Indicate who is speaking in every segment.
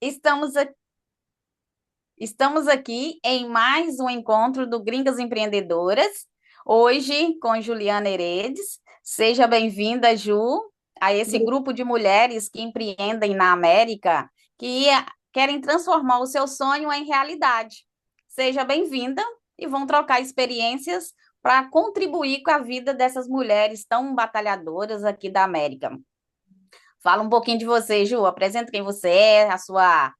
Speaker 1: Estamos, a- estamos aqui em mais um encontro do Gringas Empreendedoras, hoje com Juliana Heredes. Seja bem-vinda, Ju, a esse
Speaker 2: Bri-
Speaker 1: grupo de mulheres que empreendem na América, que querem transformar o seu sonho em realidade. Seja bem-vinda e vão trocar experiências para contribuir com a vida dessas mulheres tão batalhadoras aqui da América. Fala um pouquinho de você, Ju, apresenta quem você é, a sua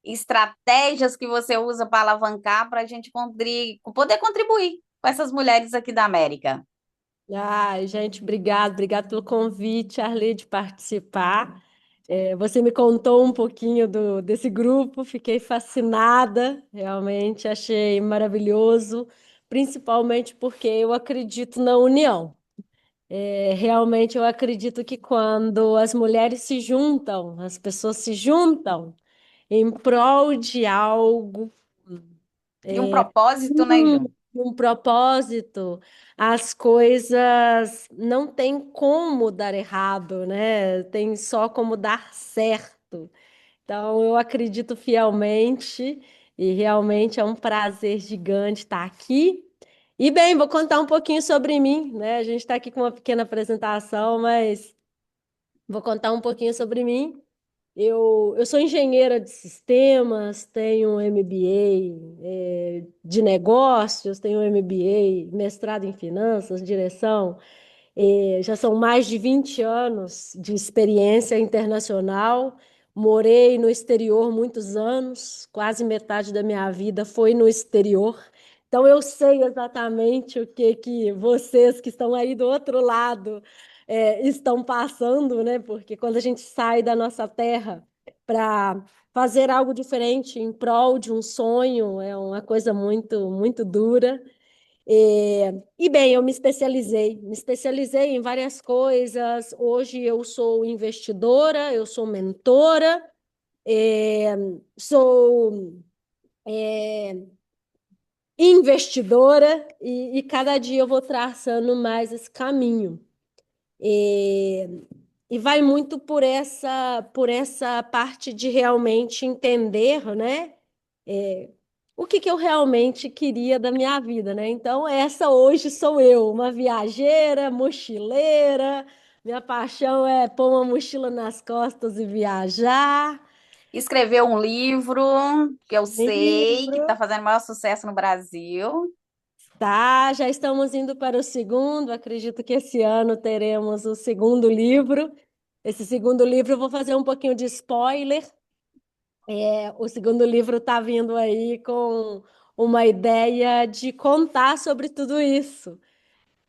Speaker 1: estratégias que você usa para alavancar para a gente poder contribuir com essas mulheres aqui da América.
Speaker 2: Ai, gente, obrigado pelo convite, Arli, de participar. Você me contou um pouquinho desse grupo, fiquei fascinada, realmente achei maravilhoso, principalmente porque eu acredito na união. Realmente eu acredito que quando as mulheres se juntam, as pessoas se juntam em prol de algo.
Speaker 1: De um propósito, né,
Speaker 2: Hum,
Speaker 1: Ju?
Speaker 2: um propósito, as coisas não tem como dar errado, né? Tem só como dar certo. Então, eu acredito fielmente e realmente é um prazer gigante estar aqui. E bem, vou contar um pouquinho sobre mim, né? A gente está aqui com uma pequena apresentação, mas vou contar um pouquinho sobre mim. Eu sou engenheira de sistemas, tenho um MBA, de negócios, tenho um MBA, mestrado em finanças, direção. Já são mais de 20 anos de experiência internacional. Morei no exterior muitos anos, quase metade da minha vida foi no exterior. Então eu sei exatamente o que vocês que estão aí do outro lado estão passando, né? Porque quando a gente sai da nossa terra para fazer algo diferente em prol de um sonho, é uma coisa muito dura. E bem, eu me especializei em várias coisas. Hoje eu sou investidora, eu sou mentora, é, sou investidora e cada dia eu vou traçando mais esse caminho. É, e vai muito por essa parte de realmente entender, né? O que eu realmente queria da minha vida, né? Então, essa hoje sou eu, uma viajeira, mochileira. Minha paixão é pôr uma mochila nas costas e viajar.
Speaker 1: Escreveu um livro que eu sei que
Speaker 2: Livro.
Speaker 1: está fazendo maior sucesso no Brasil.
Speaker 2: Tá, já estamos indo para o segundo. Acredito que esse ano teremos o segundo livro. Esse segundo livro eu vou fazer um pouquinho de spoiler. O segundo livro está vindo aí com uma ideia de contar sobre tudo isso.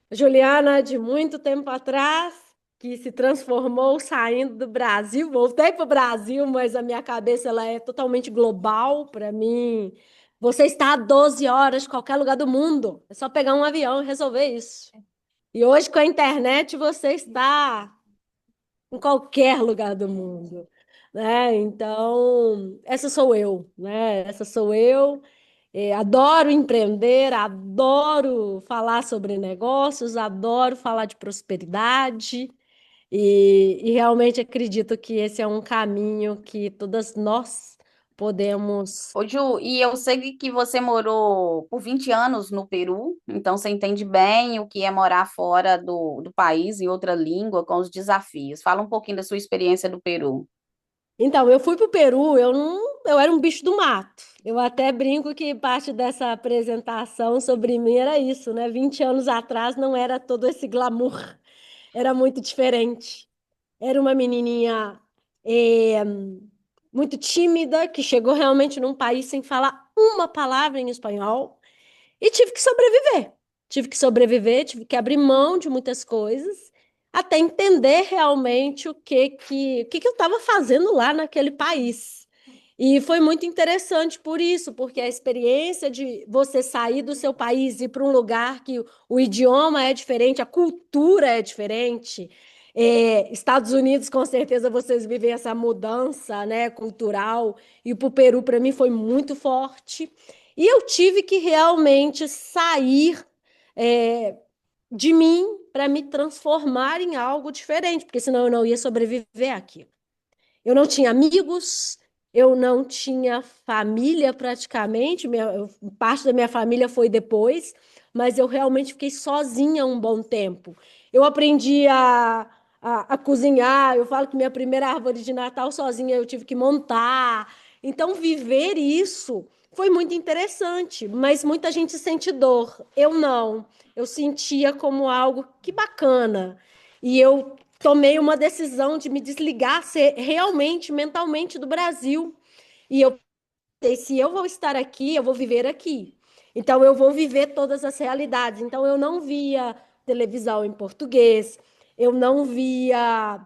Speaker 2: Juliana, de muito tempo atrás, que se transformou saindo do Brasil. Voltei para o Brasil, mas a minha cabeça ela é totalmente global. Para mim, você está a 12 horas de qualquer lugar do mundo. É só pegar um avião e resolver isso. E hoje, com a internet, você está em qualquer lugar do mundo, né? Então, essa sou eu, né? Essa sou eu. Adoro empreender, adoro falar sobre negócios, adoro falar de prosperidade e realmente acredito que esse é um caminho que todas nós podemos.
Speaker 1: Ô, Ju, e eu sei que você morou por 20 anos no Peru, então você entende bem o que é morar fora do país, em outra língua, com os desafios. Fala um pouquinho da sua experiência do Peru.
Speaker 2: Então, eu fui para o Peru, eu não, eu era um bicho do mato. Eu até brinco que parte dessa apresentação sobre mim era isso, né? 20 anos atrás não era todo esse glamour, era muito diferente. Era uma menininha eh, muito tímida, que chegou realmente num país sem falar uma palavra em espanhol e tive que sobreviver. Tive que sobreviver, tive que abrir mão de muitas coisas até entender realmente o que eu estava fazendo lá naquele país. E foi muito interessante por isso, porque a experiência de você sair do seu país e ir para um lugar que o idioma é diferente, a cultura é diferente. Estados Unidos, com certeza, vocês vivem essa mudança, né, cultural, e para o Peru, para mim, foi muito forte. E eu tive que realmente sair, é, de mim para me transformar em algo diferente, porque senão eu não ia sobreviver aqui. Eu não tinha amigos, eu não tinha família praticamente, parte da minha família foi depois, mas eu realmente fiquei sozinha um bom tempo. Eu aprendi a cozinhar, eu falo que minha primeira árvore de Natal sozinha eu tive que montar. Então, viver isso foi muito interessante, mas muita gente sente dor. Eu não. Eu sentia como algo que bacana. E eu tomei uma decisão de me desligar realmente mentalmente do Brasil. E eu pensei, se eu vou estar aqui, eu vou viver aqui. Então eu vou viver todas as realidades. Então eu não via televisão em português, eu não via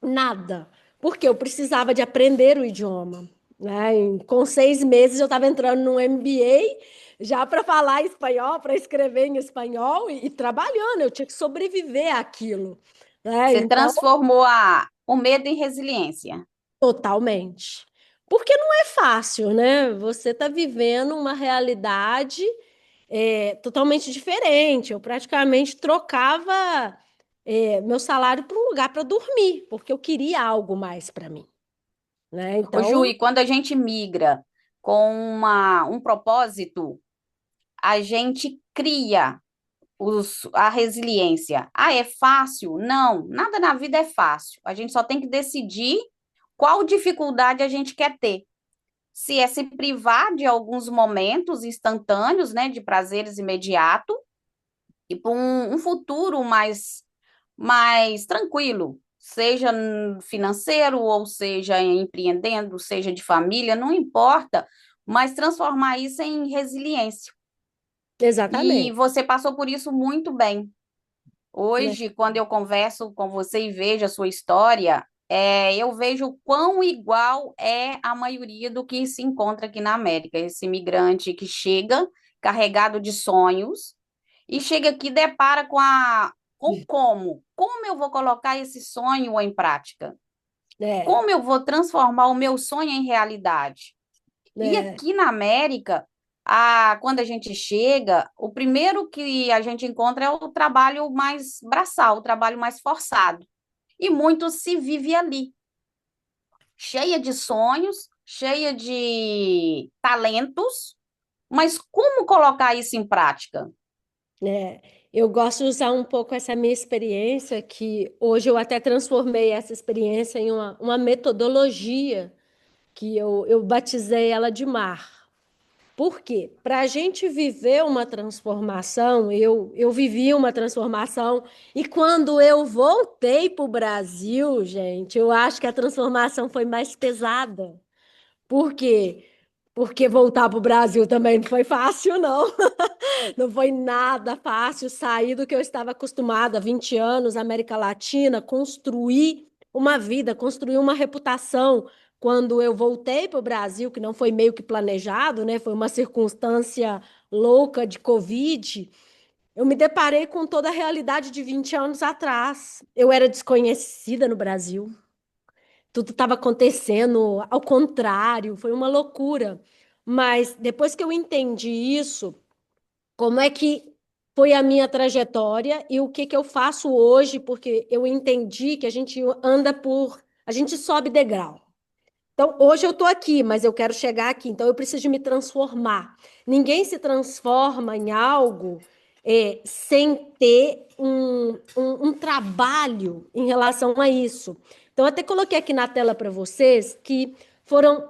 Speaker 2: nada, porque eu precisava de aprender o idioma. Né? Com 6 meses eu estava entrando num MBA já para falar espanhol, para escrever em espanhol e trabalhando, eu tinha que sobreviver àquilo. Né?
Speaker 1: Você
Speaker 2: Então,
Speaker 1: transformou o medo em resiliência.
Speaker 2: totalmente. Porque não é fácil, né? Você está vivendo uma realidade totalmente diferente. Eu praticamente trocava meu salário por um lugar para dormir, porque eu queria algo mais para mim, né?
Speaker 1: Ô, Ju,
Speaker 2: Então,
Speaker 1: e quando a gente migra com um propósito, a gente cria a resiliência. Ah, é fácil? Não, nada na vida é fácil. A gente só tem que decidir qual dificuldade a gente quer ter. Se é se privar de alguns momentos instantâneos, né, de prazeres imediatos, e para um futuro mais tranquilo, seja financeiro, ou seja empreendendo, seja de família, não importa, mas transformar isso em resiliência. E
Speaker 2: exatamente,
Speaker 1: você passou por isso muito bem.
Speaker 2: né?
Speaker 1: Hoje, quando eu converso com você e vejo a sua história, eu vejo o quão igual é a maioria do que se encontra aqui na América. Esse imigrante que chega carregado de sonhos e chega aqui e depara com como eu vou colocar esse sonho em prática?
Speaker 2: É,
Speaker 1: Como eu vou transformar o meu sonho em realidade? E
Speaker 2: né?
Speaker 1: aqui na América, quando a gente chega, o primeiro que a gente encontra é o trabalho mais braçal, o trabalho mais forçado. E muito se vive ali, cheia de sonhos, cheia de talentos, mas como colocar isso em prática?
Speaker 2: É, eu gosto de usar um pouco essa minha experiência, que hoje eu até transformei essa experiência em uma metodologia que eu batizei ela de mar. Por quê? Para a gente viver uma transformação, eu vivi uma transformação, e quando eu voltei para o Brasil, gente, eu acho que a transformação foi mais pesada. Por quê? Porque voltar para o Brasil também não foi fácil, não. Não foi nada fácil sair do que eu estava acostumada, 20 anos, América Latina, construir uma vida, construir uma reputação. Quando eu voltei para o Brasil, que não foi meio que planejado, né? Foi uma circunstância louca de Covid, eu me deparei com toda a realidade de 20 anos atrás. Eu era desconhecida no Brasil. Tudo estava acontecendo ao contrário, foi uma loucura. Mas depois que eu entendi isso, como é que foi a minha trajetória e o que que eu faço hoje, porque eu entendi que a gente anda a gente sobe degrau. Então, hoje eu estou aqui, mas eu quero chegar aqui, então eu preciso de me transformar. Ninguém se transforma em algo sem ter um trabalho em relação a isso. Então, eu até coloquei aqui na tela para vocês que foram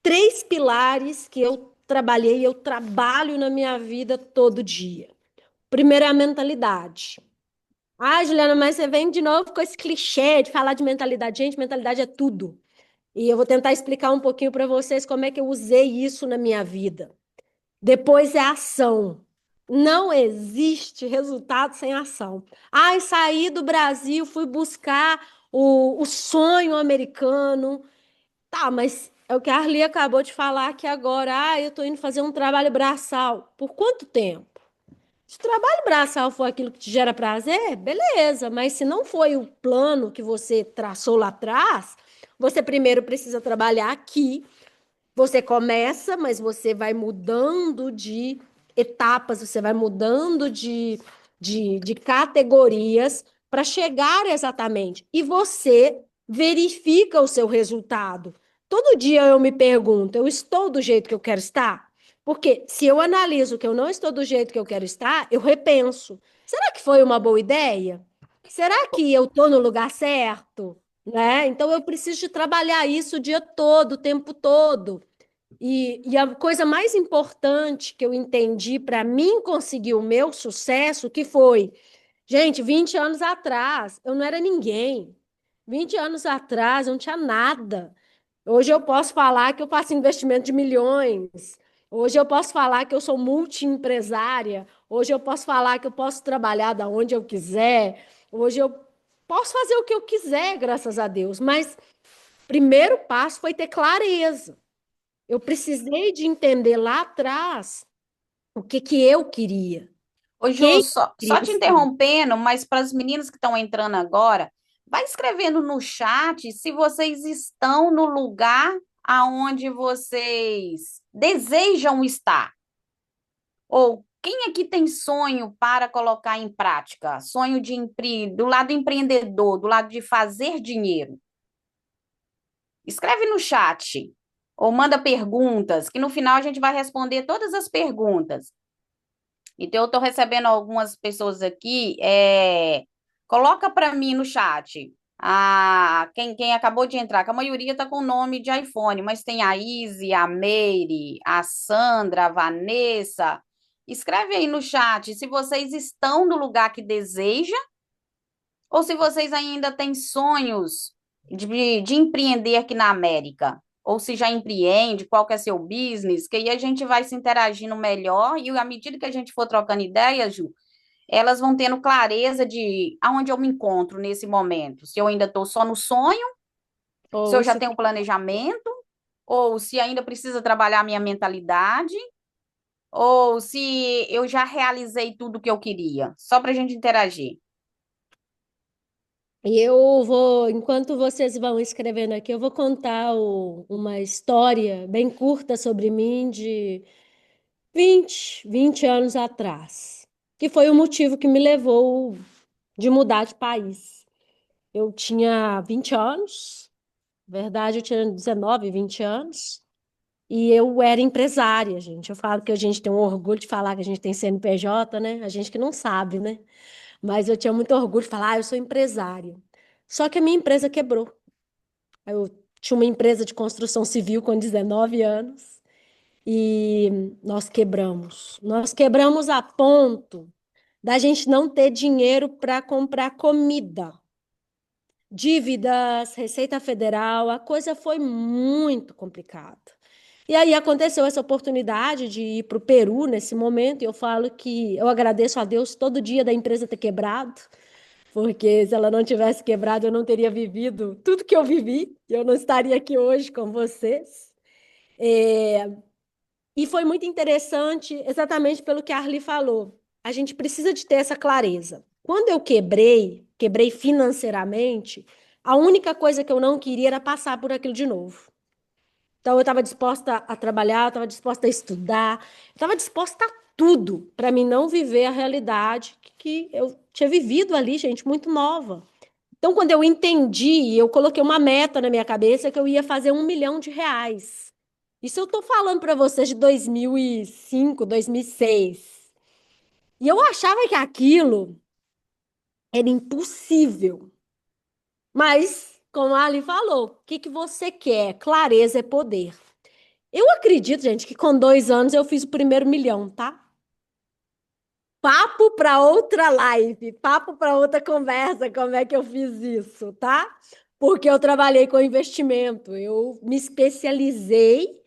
Speaker 2: 3 pilares que eu trabalhei, eu trabalho na minha vida todo dia. Primeiro é a mentalidade. Ah, Juliana, mas você vem de novo com esse clichê de falar de mentalidade. Gente, mentalidade é tudo. E eu vou tentar explicar um pouquinho para vocês como é que eu usei isso na minha vida. Depois é ação. Não existe resultado sem ação. Ai, saí do Brasil, fui buscar o sonho americano. Tá, mas é o que a Arli acabou de falar aqui agora. Ah, eu tô indo fazer um trabalho braçal. Por quanto tempo? Se o trabalho braçal for aquilo que te gera prazer, beleza, mas se não foi o plano que você traçou lá atrás, você primeiro precisa trabalhar aqui. Você começa, mas você vai mudando de etapas, você vai mudando de categorias para chegar exatamente. E você verifica o seu resultado. Todo dia eu me pergunto, eu estou do jeito que eu quero estar? Porque se eu analiso que eu não estou do jeito que eu quero estar, eu repenso. Será que foi uma boa ideia? Será que eu estou no lugar certo? Né? Então eu preciso de trabalhar isso o dia todo, o tempo todo. E a coisa mais importante que eu entendi para mim conseguir o meu sucesso, que foi, gente, 20 anos atrás, eu não era ninguém. 20 anos atrás, eu não tinha nada. Hoje eu posso falar que eu faço investimento de milhões. Hoje eu posso falar que eu sou multiempresária. Hoje eu posso falar que eu posso trabalhar da onde eu quiser. Hoje eu posso fazer o que eu quiser, graças a Deus. Mas primeiro passo foi ter clareza. Eu precisei de entender lá atrás o que que eu queria,
Speaker 1: Ô, Ju,
Speaker 2: quem
Speaker 1: só
Speaker 2: queria
Speaker 1: te
Speaker 2: ser.
Speaker 1: interrompendo, mas para as meninas que estão entrando agora, vai escrevendo no chat se vocês estão no lugar aonde vocês desejam estar. Ou quem aqui tem sonho para colocar em prática? Sonho de do lado empreendedor, do lado de fazer dinheiro. Escreve no chat ou manda perguntas, que no final a gente vai responder todas as perguntas. Então, eu estou recebendo algumas pessoas aqui. Coloca para mim no chat. Quem acabou de entrar, que a maioria está com nome de iPhone, mas tem a Izzy, a Meire, a Sandra, a Vanessa. Escreve aí no chat se vocês estão no lugar que deseja ou se vocês ainda têm sonhos de empreender aqui na América, ou se já empreende, qual que é seu business, que aí a gente vai se interagindo melhor e à medida que a gente for trocando ideias, Ju, elas vão tendo clareza de aonde eu me encontro nesse momento. Se eu ainda estou só no sonho, se eu
Speaker 2: Ou
Speaker 1: já
Speaker 2: se
Speaker 1: tenho planejamento, ou se ainda precisa trabalhar a minha mentalidade, ou se eu já realizei tudo que eu queria, só para a gente interagir.
Speaker 2: E eu vou, enquanto vocês vão escrevendo aqui, eu vou contar uma história bem curta sobre mim de 20 anos atrás, que foi o motivo que me levou de mudar de país. Eu tinha 20 anos, na verdade, eu tinha 19, 20 anos, e eu era empresária, gente. Eu falo que a gente tem um orgulho de falar que a gente tem CNPJ, né? A gente que não sabe, né? Mas eu tinha muito orgulho de falar, eu sou empresária. Só que a minha empresa quebrou. Eu tinha uma empresa de construção civil com 19 anos e nós quebramos. Nós quebramos a ponto da gente não ter dinheiro para comprar comida. Dívidas, Receita Federal, a coisa foi muito complicada. E aí aconteceu essa oportunidade de ir para o Peru nesse momento, e eu falo que eu agradeço a Deus todo dia da empresa ter quebrado, porque se ela não tivesse quebrado, eu não teria vivido tudo que eu vivi, eu não estaria aqui hoje com vocês. É, e foi muito interessante, exatamente pelo que a Arli falou. A gente precisa de ter essa clareza. Quando eu quebrei financeiramente, a única coisa que eu não queria era passar por aquilo de novo. Então, eu estava disposta a trabalhar, eu estava disposta a estudar, eu estava disposta a tudo para mim não viver a realidade que eu tinha vivido ali, gente, muito nova. Então, quando eu entendi, eu coloquei uma meta na minha cabeça que eu ia fazer R$ 1 milhão. Isso eu estou falando para vocês de 2005, 2006. E eu achava que aquilo era impossível. Mas, como a Ali falou, o que que você quer? Clareza é poder. Eu acredito, gente, que com 2 anos eu fiz o primeiro milhão, tá? Papo para outra live, papo para outra conversa, como é que eu fiz isso, tá? Porque eu trabalhei com investimento, eu me especializei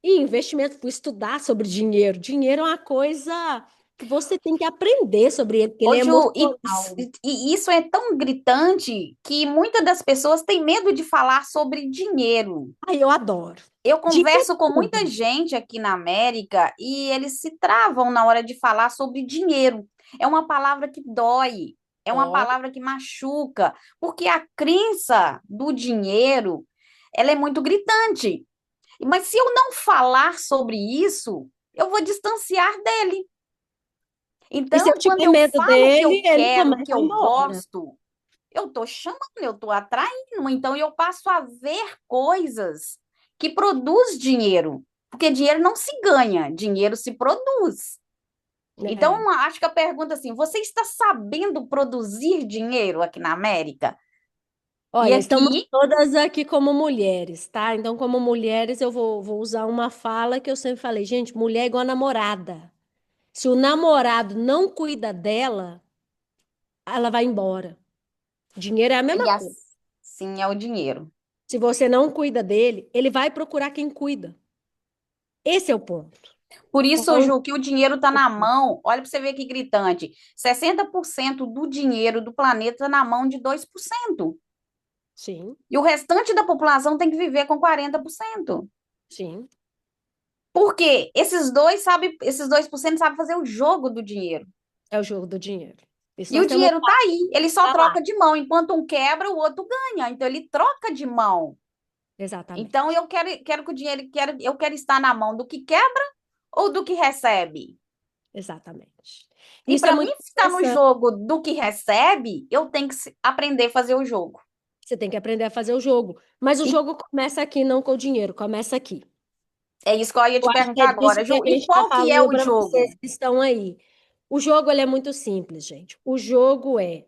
Speaker 2: em investimento, fui estudar sobre dinheiro. Dinheiro é uma coisa que você tem que aprender sobre ele, porque ele
Speaker 1: Ô,
Speaker 2: é
Speaker 1: Ju,
Speaker 2: emocional.
Speaker 1: e isso é tão gritante que muitas das pessoas têm medo de falar sobre dinheiro.
Speaker 2: Aí eu adoro.
Speaker 1: Eu
Speaker 2: Dinheiro é
Speaker 1: converso com muita
Speaker 2: tudo.
Speaker 1: gente aqui na América e eles se travam na hora de falar sobre dinheiro. É uma palavra que dói, é uma
Speaker 2: Ó,
Speaker 1: palavra que machuca, porque a crença do dinheiro, ela é muito gritante. Mas se eu não falar sobre isso, eu vou distanciar dele.
Speaker 2: e se eu
Speaker 1: Então, quando
Speaker 2: tiver
Speaker 1: eu
Speaker 2: medo
Speaker 1: falo o que
Speaker 2: dele,
Speaker 1: eu
Speaker 2: ele
Speaker 1: quero, o
Speaker 2: também
Speaker 1: que
Speaker 2: vai
Speaker 1: eu
Speaker 2: embora.
Speaker 1: gosto, eu estou chamando, eu estou atraindo. Então, eu passo a ver coisas que produz dinheiro, porque dinheiro não se ganha, dinheiro se produz.
Speaker 2: É.
Speaker 1: Então, acho que a pergunta é assim, você está sabendo produzir dinheiro aqui na América? E
Speaker 2: Olha, estamos
Speaker 1: aqui,
Speaker 2: todas aqui como mulheres, tá? Então, como mulheres, eu vou usar uma fala que eu sempre falei, gente, mulher é igual namorada. Se o namorado não cuida dela, ela vai embora. Dinheiro é a mesma
Speaker 1: e
Speaker 2: coisa.
Speaker 1: assim é o dinheiro.
Speaker 2: Se você não cuida dele, ele vai procurar quem cuida. Esse é o ponto.
Speaker 1: Por isso,
Speaker 2: Então,
Speaker 1: Ju, que o dinheiro está na mão, olha para você ver que gritante, 60% do dinheiro do planeta está na mão de 2%.
Speaker 2: sim,
Speaker 1: E o restante da população tem que viver com 40%.
Speaker 2: sim,
Speaker 1: Por quê? Esses 2% sabem fazer o jogo do dinheiro.
Speaker 2: é o jogo do dinheiro. Isso
Speaker 1: E o
Speaker 2: nós temos
Speaker 1: dinheiro está aí, ele só
Speaker 2: para lá.
Speaker 1: troca de mão. Enquanto um quebra, o outro ganha. Então ele troca de mão. Então
Speaker 2: Exatamente,
Speaker 1: eu quero que o dinheiro, eu quero estar na mão do que quebra ou do que recebe.
Speaker 2: exatamente.
Speaker 1: E
Speaker 2: Isso é
Speaker 1: para mim
Speaker 2: muito
Speaker 1: ficar no
Speaker 2: interessante.
Speaker 1: jogo do que recebe, eu tenho que aprender a fazer o jogo.
Speaker 2: Você tem que aprender a fazer o jogo. Mas o
Speaker 1: E
Speaker 2: jogo começa aqui, não com o dinheiro, começa aqui.
Speaker 1: é isso que eu ia
Speaker 2: Eu
Speaker 1: te
Speaker 2: acho que é
Speaker 1: perguntar
Speaker 2: disso
Speaker 1: agora,
Speaker 2: que a
Speaker 1: Ju. E
Speaker 2: gente está
Speaker 1: qual que é
Speaker 2: falando
Speaker 1: o
Speaker 2: para vocês
Speaker 1: jogo?
Speaker 2: que estão aí. O jogo ele é muito simples, gente. O jogo é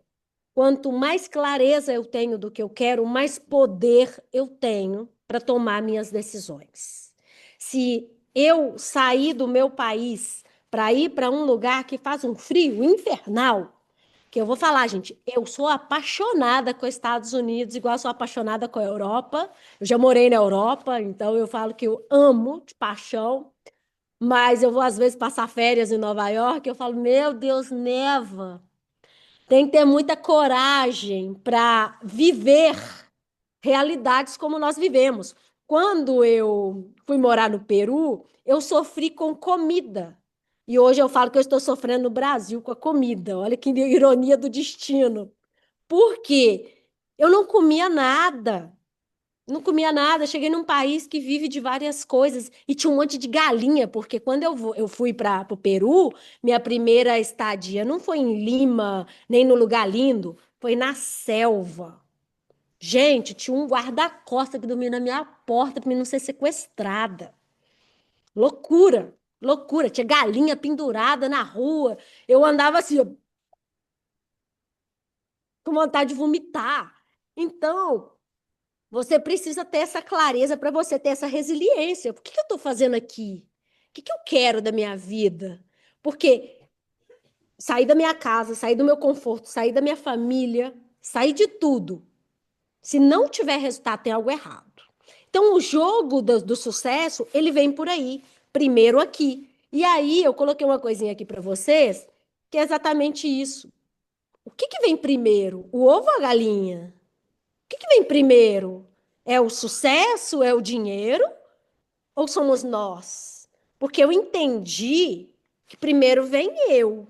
Speaker 2: quanto mais clareza eu tenho do que eu quero, mais poder eu tenho para tomar minhas decisões. Se eu sair do meu país para ir para um lugar que faz um frio infernal, que eu vou falar, gente, eu sou apaixonada com os Estados Unidos, igual eu sou apaixonada com a Europa. Eu já morei na Europa, então eu falo que eu amo de paixão. Mas eu vou às vezes passar férias em Nova York, eu falo, meu Deus, neva. Tem que ter muita coragem para viver realidades como nós vivemos. Quando eu fui morar no Peru, eu sofri com comida. E hoje eu falo que eu estou sofrendo no Brasil com a comida. Olha que ironia do destino. Por quê? Eu não comia nada. Não comia nada. Cheguei num país que vive de várias coisas e tinha um monte de galinha, porque quando eu fui para o Peru, minha primeira estadia não foi em Lima, nem no lugar lindo, foi na selva. Gente, tinha um guarda-costa que dormia na minha porta para mim não ser sequestrada. Loucura, loucura. Tinha galinha pendurada na rua. Eu andava assim, ó, com vontade de vomitar. Então, você precisa ter essa clareza para você ter essa resiliência. Por que eu estou fazendo aqui? O que eu quero da minha vida? Porque sair da minha casa, sair do meu conforto, sair da minha família, sair de tudo. Se não tiver resultado, tem algo errado. Então, o jogo do sucesso, ele vem por aí. Primeiro aqui. E aí, eu coloquei uma coisinha aqui para vocês, que é exatamente isso. O que vem primeiro? O ovo ou a galinha? O que vem primeiro? É o sucesso? É o dinheiro? Ou somos nós? Porque eu entendi que primeiro vem eu.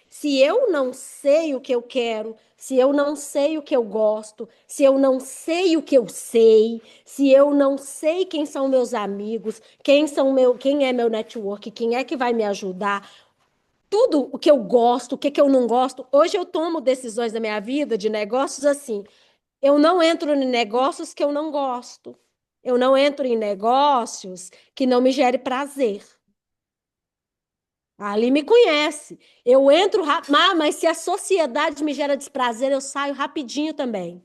Speaker 2: Se eu não sei o que eu quero, se eu não sei o que eu gosto, se eu não sei o que eu sei, se eu não sei quem são meus amigos, quem é meu network, quem é que vai me ajudar, tudo o que eu gosto, o que que eu não gosto. Hoje eu tomo decisões da minha vida de negócios assim. Eu não entro em negócios que eu não gosto. Eu não entro em negócios que não me gere prazer. Ali me conhece. Eu entro, mas se a sociedade me gera desprazer, eu saio rapidinho também.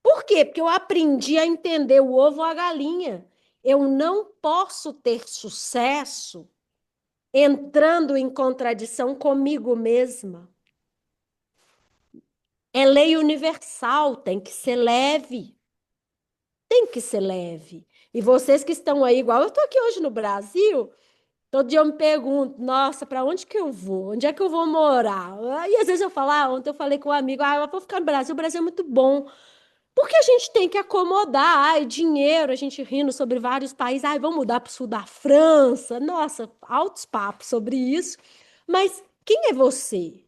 Speaker 2: Por quê? Porque eu aprendi a entender o ovo ou a galinha. Eu não posso ter sucesso entrando em contradição comigo mesma. É lei universal, tem que ser leve. Tem que ser leve. E vocês que estão aí, igual eu estou aqui hoje no Brasil, todo dia eu me pergunto, nossa, para onde que eu vou? Onde é que eu vou morar? E às vezes eu falo, ontem eu falei com um amigo, eu vou ficar no Brasil, o Brasil é muito bom. Porque a gente tem que acomodar, dinheiro, a gente rindo sobre vários países, vamos mudar para o sul da França. Nossa, altos papos sobre isso. Mas quem é você?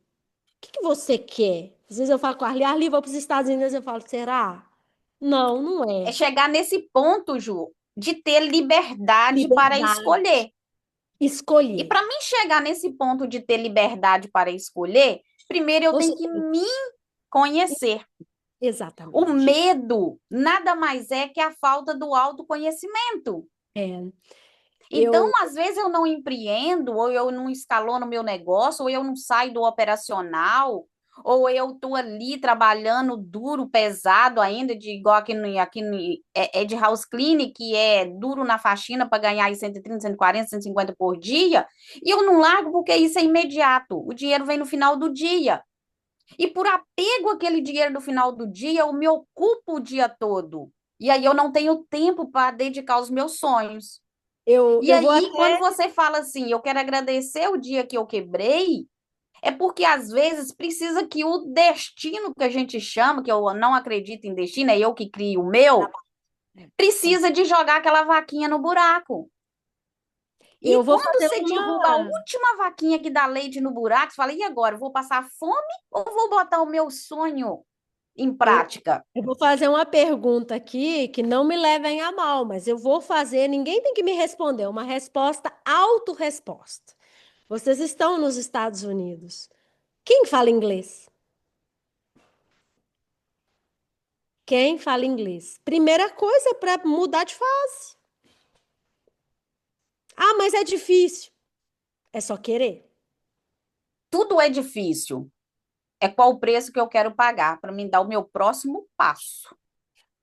Speaker 2: O que você quer? Às vezes eu falo com a Arli, vou para os Estados Unidos, eu falo, será? Não, não
Speaker 1: É
Speaker 2: é.
Speaker 1: chegar nesse ponto, Ju, de ter liberdade para
Speaker 2: Liberdade.
Speaker 1: escolher. E
Speaker 2: Escolher.
Speaker 1: para mim chegar nesse ponto de ter liberdade para escolher, primeiro eu tenho
Speaker 2: Você
Speaker 1: que
Speaker 2: tem
Speaker 1: me conhecer. O
Speaker 2: Exatamente.
Speaker 1: medo nada mais é que a falta do autoconhecimento.
Speaker 2: É,
Speaker 1: Então,
Speaker 2: eu,
Speaker 1: às vezes eu não empreendo, ou eu não escalono meu negócio, ou eu não saio do operacional, ou eu estou ali trabalhando duro, pesado ainda, de igual é de house cleaning, que é duro na faxina para ganhar aí 130, 140, 150 por dia, e eu não largo porque isso é imediato. O dinheiro vem no final do dia. E por apego àquele dinheiro no final do dia, eu me ocupo o dia todo. E aí eu não tenho tempo para dedicar aos meus sonhos. E
Speaker 2: eu vou
Speaker 1: aí, quando
Speaker 2: até.
Speaker 1: você fala assim, eu quero agradecer o dia que eu quebrei, é porque às vezes precisa que o destino que a gente chama, que eu não acredito em destino, é eu que crio o meu, precisa de jogar aquela vaquinha no buraco.
Speaker 2: Eu
Speaker 1: E
Speaker 2: vou
Speaker 1: quando
Speaker 2: fazer
Speaker 1: você derruba a
Speaker 2: uma.
Speaker 1: última vaquinha que dá leite no buraco, você fala, e agora? Vou passar fome ou vou botar o meu sonho em
Speaker 2: Eu,
Speaker 1: prática?
Speaker 2: eu vou fazer uma pergunta aqui que não me levem a mal, mas eu vou fazer. Ninguém tem que me responder. Uma resposta, autorresposta. Vocês estão nos Estados Unidos. Quem fala inglês? Quem fala inglês? Primeira coisa para mudar de fase. Ah, mas é difícil. É só querer.
Speaker 1: Tudo é difícil. É qual o preço que eu quero pagar para me dar o meu próximo passo.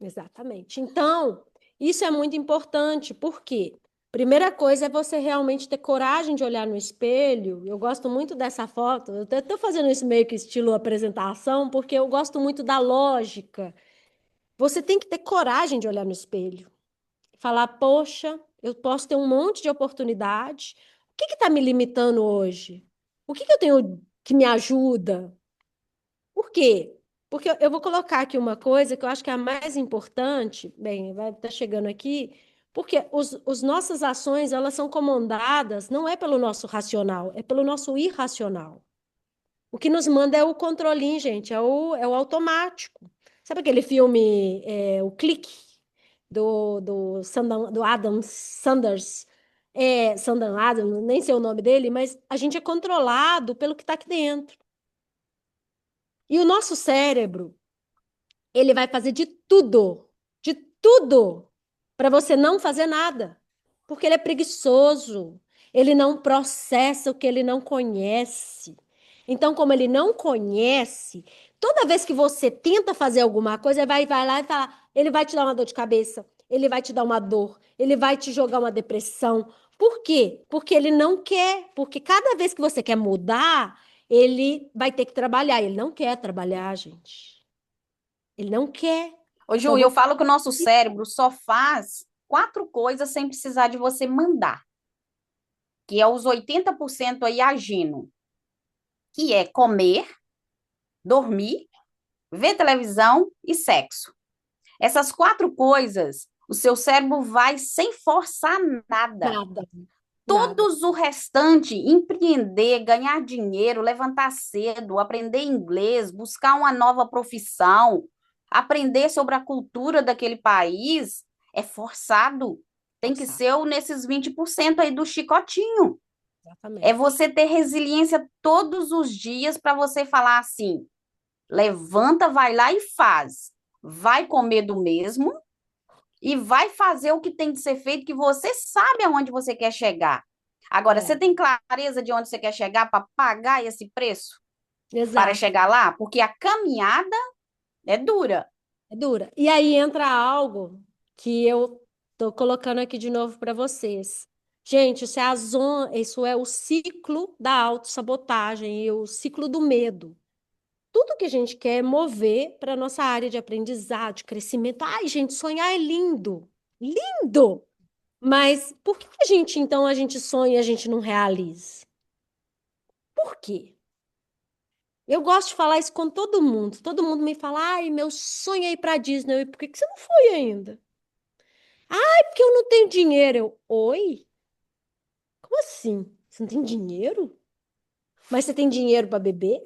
Speaker 2: Exatamente. Então, isso é muito importante, porque primeira coisa é você realmente ter coragem de olhar no espelho. Eu gosto muito dessa foto. Eu estou fazendo isso meio que estilo apresentação, porque eu gosto muito da lógica. Você tem que ter coragem de olhar no espelho. Falar, poxa, eu posso ter um monte de oportunidade. O que está me limitando hoje? O que eu tenho que me ajuda? Por quê? Porque eu vou colocar aqui uma coisa que eu acho que é a mais importante, bem, vai estar chegando aqui, porque os nossas ações, elas são comandadas, não é pelo nosso racional, é pelo nosso irracional. O que nos manda é o controlinho, gente, é o automático. Sabe aquele filme, O Clique, do Adam Sanders? Sanders Adam, nem sei o nome dele, mas a gente é controlado pelo que está aqui dentro. E o nosso cérebro, ele vai fazer de tudo, para você não fazer nada. Porque ele é preguiçoso. Ele não processa o que ele não conhece. Então, como ele não conhece, toda vez que você tenta fazer alguma coisa, vai lá e fala, ele vai te dar uma dor de cabeça, ele vai te dar uma dor, ele vai te jogar uma depressão. Por quê? Porque ele não quer. Porque cada vez que você quer mudar, ele vai ter que trabalhar. Ele não quer trabalhar, gente. Ele não quer.
Speaker 1: Ô,
Speaker 2: Então
Speaker 1: Ju, eu
Speaker 2: você.
Speaker 1: falo que o nosso cérebro só faz quatro coisas sem precisar de você mandar, que é os 80% aí agindo, que é comer, dormir, ver televisão e sexo. Essas quatro coisas, o seu cérebro vai sem forçar nada.
Speaker 2: Nada, nada.
Speaker 1: Todos o restante, empreender, ganhar dinheiro, levantar cedo, aprender inglês, buscar uma nova profissão, aprender sobre a cultura daquele país, é forçado. Tem que
Speaker 2: Forçar.
Speaker 1: ser nesses 20% aí do chicotinho. É
Speaker 2: Exatamente.
Speaker 1: você ter resiliência todos os dias para você falar assim: levanta, vai lá e faz. Vai comer do mesmo e vai fazer o que tem de ser feito, que você sabe aonde você quer chegar. Agora, você
Speaker 2: É,
Speaker 1: tem clareza de onde você quer chegar para pagar esse preço para
Speaker 2: exato.
Speaker 1: chegar lá? Porque a caminhada é dura.
Speaker 2: É dura. E aí entra algo que eu tô colocando aqui de novo para vocês. Gente, isso é a zona, isso é o ciclo da autossabotagem e o ciclo do medo. Tudo que a gente quer é mover para nossa área de aprendizado, de crescimento. Ai, gente, sonhar é lindo. Lindo! Mas por que a gente, então, a gente sonha e a gente não realiza? Por quê? Eu gosto de falar isso com todo mundo. Todo mundo me fala, ai, meu sonho é ir pra Disney. E por que que você não foi ainda? É porque eu não tenho dinheiro. Oi? Como assim? Você não tem dinheiro? Mas você tem dinheiro para beber?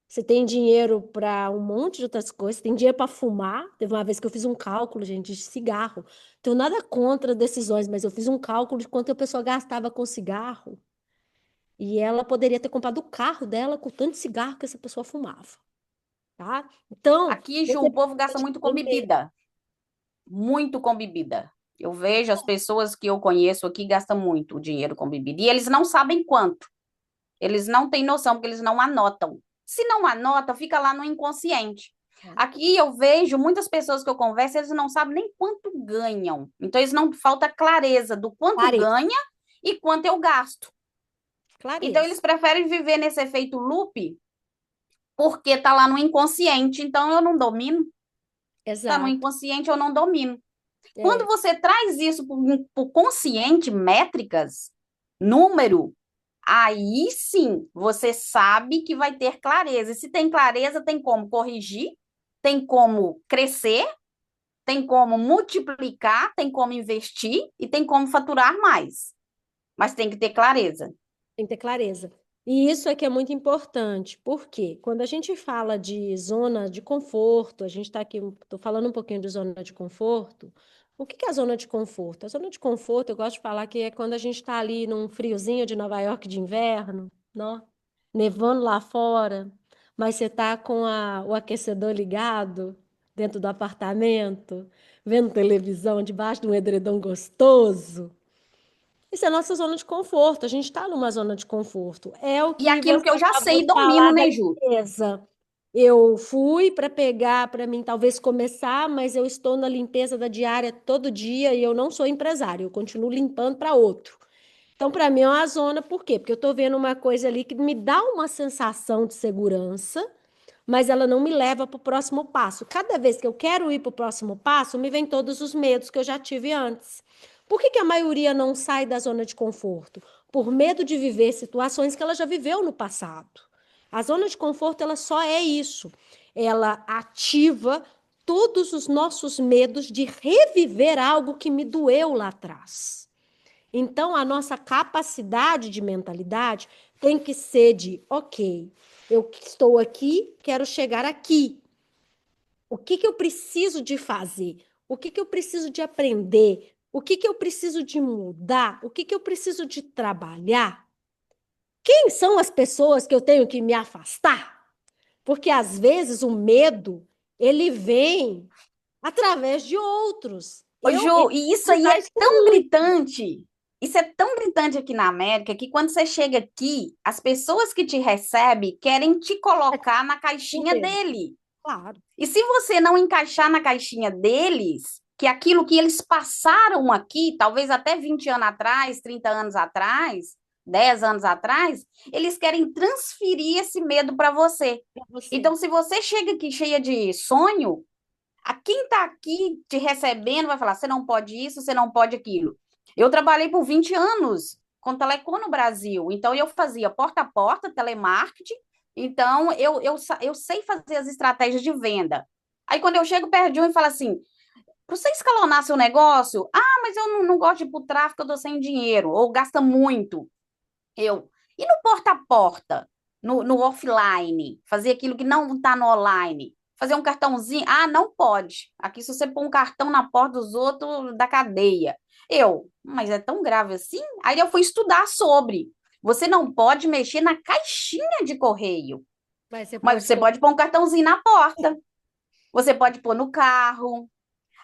Speaker 2: Você tem dinheiro para um monte de outras coisas? Você tem dinheiro para fumar? Teve uma vez que eu fiz um cálculo, gente, de cigarro. Tenho nada contra decisões, mas eu fiz um cálculo de quanto a pessoa gastava com cigarro. E ela poderia ter comprado o carro dela com o tanto de cigarro que essa pessoa fumava. tá? Então,
Speaker 1: Aqui, Ju,
Speaker 2: você
Speaker 1: o povo gasta
Speaker 2: pode
Speaker 1: muito com
Speaker 2: ter
Speaker 1: bebida. Muito com bebida. Eu vejo as pessoas que eu conheço aqui gastam muito dinheiro com bebida. E eles não sabem quanto. Eles não têm noção, porque eles não anotam. Se não anota, fica lá no inconsciente.
Speaker 2: medo.
Speaker 1: Aqui eu vejo muitas pessoas que eu converso, eles não sabem nem quanto ganham. Então, eles não falta clareza do quanto
Speaker 2: Clareza,
Speaker 1: ganha e quanto eu gasto. Então, eles
Speaker 2: clareza.
Speaker 1: preferem viver nesse efeito loop porque está lá no inconsciente. Então, eu não domino. Está no
Speaker 2: Exato.
Speaker 1: inconsciente, eu não domino. Quando
Speaker 2: É,
Speaker 1: você traz isso para o consciente, métricas, número, aí sim você sabe que vai ter clareza. E se tem clareza, tem como corrigir, tem como crescer, tem como multiplicar, tem como investir e tem como faturar mais. Mas tem que ter clareza.
Speaker 2: tem que ter clareza. E isso é que é muito importante, porque quando a gente fala de zona de conforto, a gente está aqui, estou falando um pouquinho de zona de conforto. O que que é a zona de conforto? A zona de conforto, eu gosto de falar que é quando a gente está ali num friozinho de Nova York de inverno, não? Nevando lá fora, mas você está com o aquecedor ligado dentro do apartamento, vendo televisão debaixo de um edredom gostoso. Isso é a nossa zona de conforto. A gente está numa zona de conforto. É o
Speaker 1: E
Speaker 2: que
Speaker 1: aquilo
Speaker 2: você
Speaker 1: que eu já
Speaker 2: acabou
Speaker 1: sei e
Speaker 2: de
Speaker 1: domino,
Speaker 2: falar da
Speaker 1: né, Ju?
Speaker 2: limpeza. Eu fui para pegar, para mim talvez começar, mas eu estou na limpeza da diária todo dia e eu não sou empresário, eu continuo limpando para outro. Então, para mim é uma zona, por quê? Porque eu estou vendo uma coisa ali que me dá uma sensação de segurança, mas ela não me leva para o próximo passo. Cada vez que eu quero ir para o próximo passo, me vem todos os medos que eu já tive antes. Por que que a maioria não sai da zona de conforto? Por medo de viver situações que ela já viveu no passado. A zona de conforto, ela só é isso. Ela ativa todos os nossos medos de reviver algo que me doeu lá atrás. Então, a nossa capacidade de mentalidade tem que ser de, ok, eu estou aqui, quero chegar aqui. O que que eu preciso de fazer? O que que eu preciso de aprender? O que que eu preciso de mudar? O que que eu preciso de trabalhar? Quem são as pessoas que eu tenho que me afastar? Porque às vezes o medo, ele vem através de outros.
Speaker 1: Ô,
Speaker 2: Eu
Speaker 1: Ju, e isso aí
Speaker 2: usar
Speaker 1: é
Speaker 2: isso
Speaker 1: tão
Speaker 2: muito.
Speaker 1: gritante. Isso é tão gritante aqui na América que quando você chega aqui, as pessoas que te recebem querem te colocar na
Speaker 2: O
Speaker 1: caixinha
Speaker 2: medo,
Speaker 1: dele.
Speaker 2: claro.
Speaker 1: E se você não encaixar na caixinha deles, que aquilo que eles passaram aqui, talvez até 20 anos atrás, 30 anos atrás, 10 anos atrás, eles querem transferir esse medo para você.
Speaker 2: Para você.
Speaker 1: Então, se você chega aqui cheia de sonho, a quem está aqui te recebendo vai falar: você não pode isso, você não pode aquilo. Eu trabalhei por 20 anos com telecom no Brasil, então eu fazia porta a porta, telemarketing, então eu sei fazer as estratégias de venda. Aí quando eu chego perto de um e falo assim: para você escalonar seu negócio, ah, mas eu não gosto de ir para o tráfico, eu dou sem dinheiro, ou gasta muito. Eu. E no porta a porta, no offline, fazer aquilo que não está no online, fazer um cartãozinho, ah, não pode. Aqui, se você pôr um cartão na porta dos outros, da cadeia. Mas é tão grave assim? Aí eu fui estudar sobre. Você não pode mexer na caixinha de correio,
Speaker 2: Mas você
Speaker 1: mas
Speaker 2: pode
Speaker 1: você
Speaker 2: pôr.
Speaker 1: pode pôr um cartãozinho na porta. Você pode pôr no carro.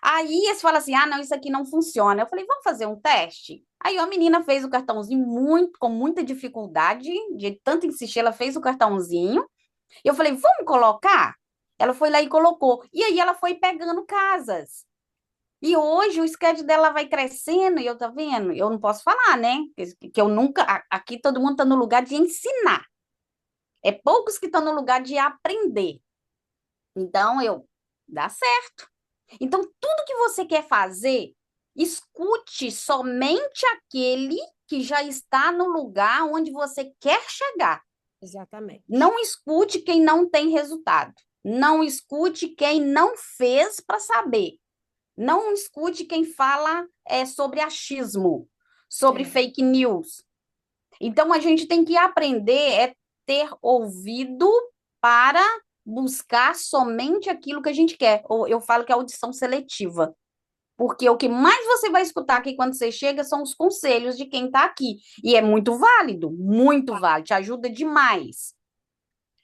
Speaker 1: Aí eles falam assim: ah, não, isso aqui não funciona. Eu falei: vamos fazer um teste? Aí a menina fez o cartãozinho muito, com muita dificuldade, de tanto insistir, ela fez o cartãozinho. E eu falei: vamos colocar? Ela foi lá e colocou. E aí ela foi pegando casas. E hoje o schedule dela vai crescendo, e eu tá vendo? Eu não posso falar, né? Que eu nunca. Aqui todo mundo está no lugar de ensinar. É poucos que estão no lugar de aprender. Então eu. Dá certo. Então, tudo que você quer fazer, escute somente aquele que já está no lugar onde você quer chegar.
Speaker 2: Exatamente.
Speaker 1: Não escute quem não tem resultado. Não escute quem não fez para saber. Não escute quem fala sobre achismo, sobre
Speaker 2: É,
Speaker 1: fake news. Então, a gente tem que aprender ter ouvido para buscar somente aquilo que a gente quer. Ou eu falo que é audição seletiva. Porque o que mais você vai escutar aqui quando você chega são os conselhos de quem está aqui. E é muito válido, te ajuda demais.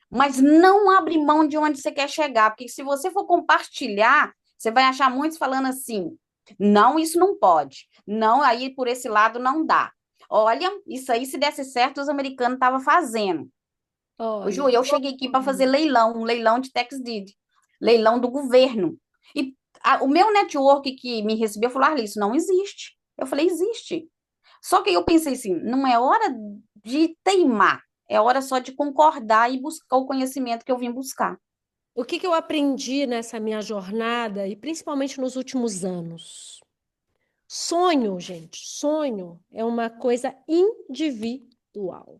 Speaker 1: mas não abre mão de onde você quer chegar, porque se você for compartilhar, você vai achar muitos falando assim: não, isso não pode, não, aí por esse lado não dá. Olha, isso aí, se desse certo, os americanos estavam fazendo. Ô, Ju,
Speaker 2: Olha,
Speaker 1: eu cheguei aqui para fazer leilão, um leilão de tax deed, leilão do governo. E o meu network que me recebeu falou: Arli, isso não existe. Eu falei: existe. Só que eu pensei assim: não é hora de teimar, é hora só de concordar e buscar o conhecimento que eu vim buscar.
Speaker 2: o que que eu aprendi nessa minha jornada e principalmente nos últimos anos? Sonho, gente, sonho é uma coisa individual.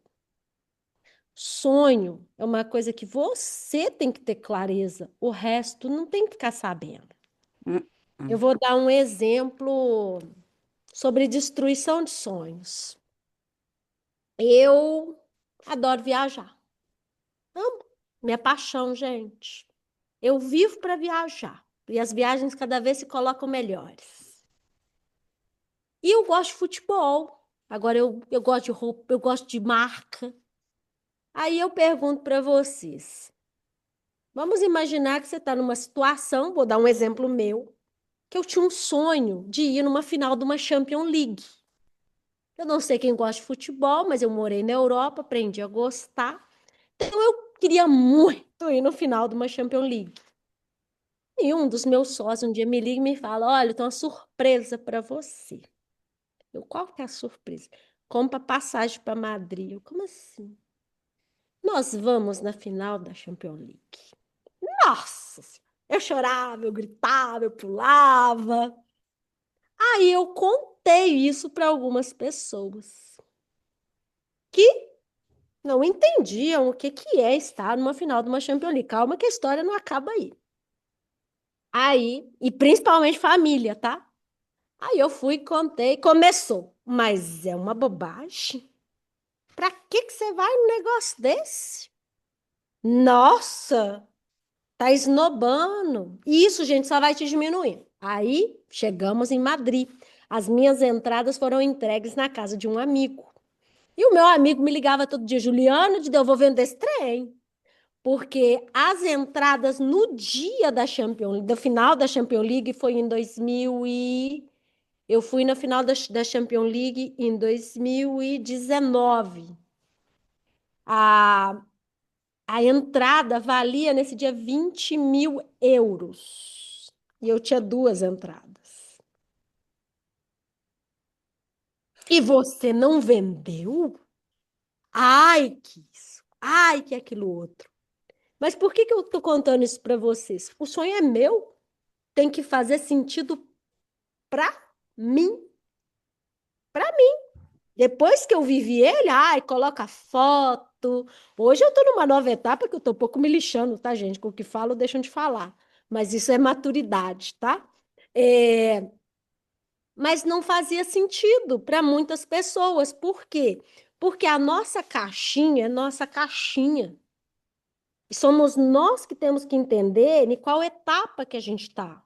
Speaker 2: Sonho é uma coisa que você tem que ter clareza, o resto não tem que ficar sabendo.
Speaker 1: Hum,
Speaker 2: Eu
Speaker 1: hum.
Speaker 2: vou dar um exemplo sobre destruição de sonhos. Eu adoro viajar. Amo. Minha paixão, gente. Eu vivo para viajar. E as viagens cada vez se colocam melhores. E eu gosto de futebol. Agora eu gosto de roupa, eu gosto de marca. Aí eu pergunto para vocês. Vamos imaginar que você está numa situação, vou dar um exemplo meu, que eu tinha um sonho de ir numa final de uma Champions League. Eu não sei quem gosta de futebol, mas eu morei na Europa, aprendi a gostar. Então eu queria muito ir no final de uma Champions League. E um dos meus sócios um dia me liga e me fala: Olha, eu tenho uma surpresa para você. Eu, qual que é a surpresa? Compra passagem para Madrid. Eu, como assim? Nós vamos na final da Champions League. Nossa! Eu chorava, eu gritava, eu pulava. Aí eu contei isso para algumas pessoas que não entendiam o que que é estar numa final de uma Champions League. Calma que a história não acaba aí. Aí, e principalmente família, tá? Aí eu fui, contei, começou. Mas é uma bobagem. Pra que que você vai num negócio desse? Nossa, tá esnobando. Isso, gente, só vai te diminuindo. Aí chegamos em Madrid. As minhas entradas foram entregues na casa de um amigo. E o meu amigo me ligava todo dia, Juliana, de devolvendo esse trem. Porque as entradas no dia da Champions, do final da Champions League foi em 2000 e... Eu fui na final da Champions League em 2019. A, a entrada valia nesse dia 20.000 euros. E eu tinha duas entradas. E você não vendeu? Ai, que isso. Ai, que aquilo outro. Mas por que que eu tô contando isso para vocês? O sonho é meu. Tem que fazer sentido para mim. Para depois que eu vivi ele, ai, coloca foto. Hoje eu tô numa nova etapa que eu tô um pouco me lixando, tá, gente? Com o que falo, deixam de falar. Mas isso é maturidade, tá? É, mas não fazia sentido para muitas pessoas. Por quê? Porque a nossa caixinha é nossa caixinha. E somos nós que temos que entender em qual etapa que a gente está.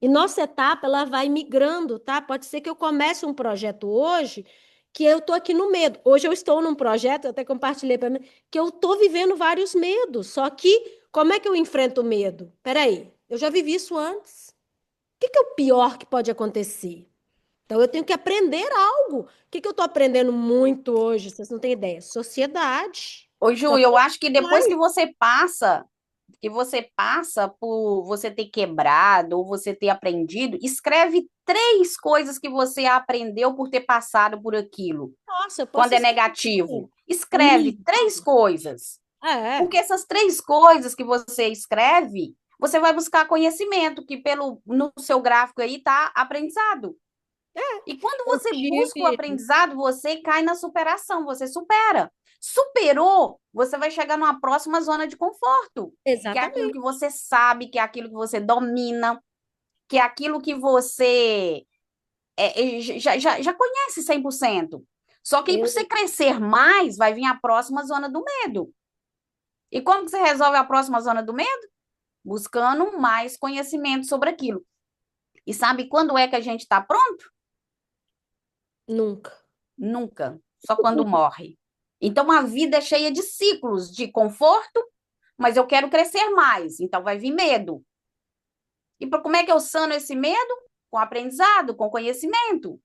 Speaker 2: E nossa etapa, ela vai migrando, tá? Pode ser que eu comece um projeto hoje que eu tô aqui no medo. Hoje eu estou num projeto, eu até compartilhei para mim, que eu tô vivendo vários medos. Só que, como é que eu enfrento o medo? Peraí, eu já vivi isso antes. O que que é o pior que pode acontecer? Então, eu tenho que aprender algo. O que que eu estou aprendendo muito hoje? Vocês não têm ideia. Sociedade.
Speaker 1: Ô, Ju,
Speaker 2: Só que
Speaker 1: eu acho que depois
Speaker 2: online.
Speaker 1: que você passa por você ter quebrado ou você ter aprendido, escreve três coisas que você aprendeu por ter passado por aquilo.
Speaker 2: Nossa, eu
Speaker 1: Quando
Speaker 2: posso
Speaker 1: é
Speaker 2: escrever
Speaker 1: negativo, escreve
Speaker 2: livro.
Speaker 1: três coisas.
Speaker 2: É,
Speaker 1: Porque essas três coisas que você escreve, você vai buscar conhecimento, que pelo no seu gráfico aí tá aprendizado. E quando
Speaker 2: eu
Speaker 1: você busca o
Speaker 2: tive.
Speaker 1: aprendizado, você cai na superação, você supera. Superou, você vai chegar numa próxima zona de conforto, que é aquilo
Speaker 2: Exatamente.
Speaker 1: que você sabe, que é aquilo que você domina, que é aquilo que você já conhece 100%. Só que aí, para você
Speaker 2: Eu,
Speaker 1: crescer mais, vai vir a próxima zona do medo. E como que você resolve a próxima zona do medo? Buscando mais conhecimento sobre aquilo. E sabe quando é que a gente está pronto?
Speaker 2: nunca.
Speaker 1: Nunca. Só quando morre. Então a vida é cheia de ciclos de conforto mas eu quero crescer mais, então vai vir medo. E como é que eu sano esse medo? Com aprendizado, com conhecimento.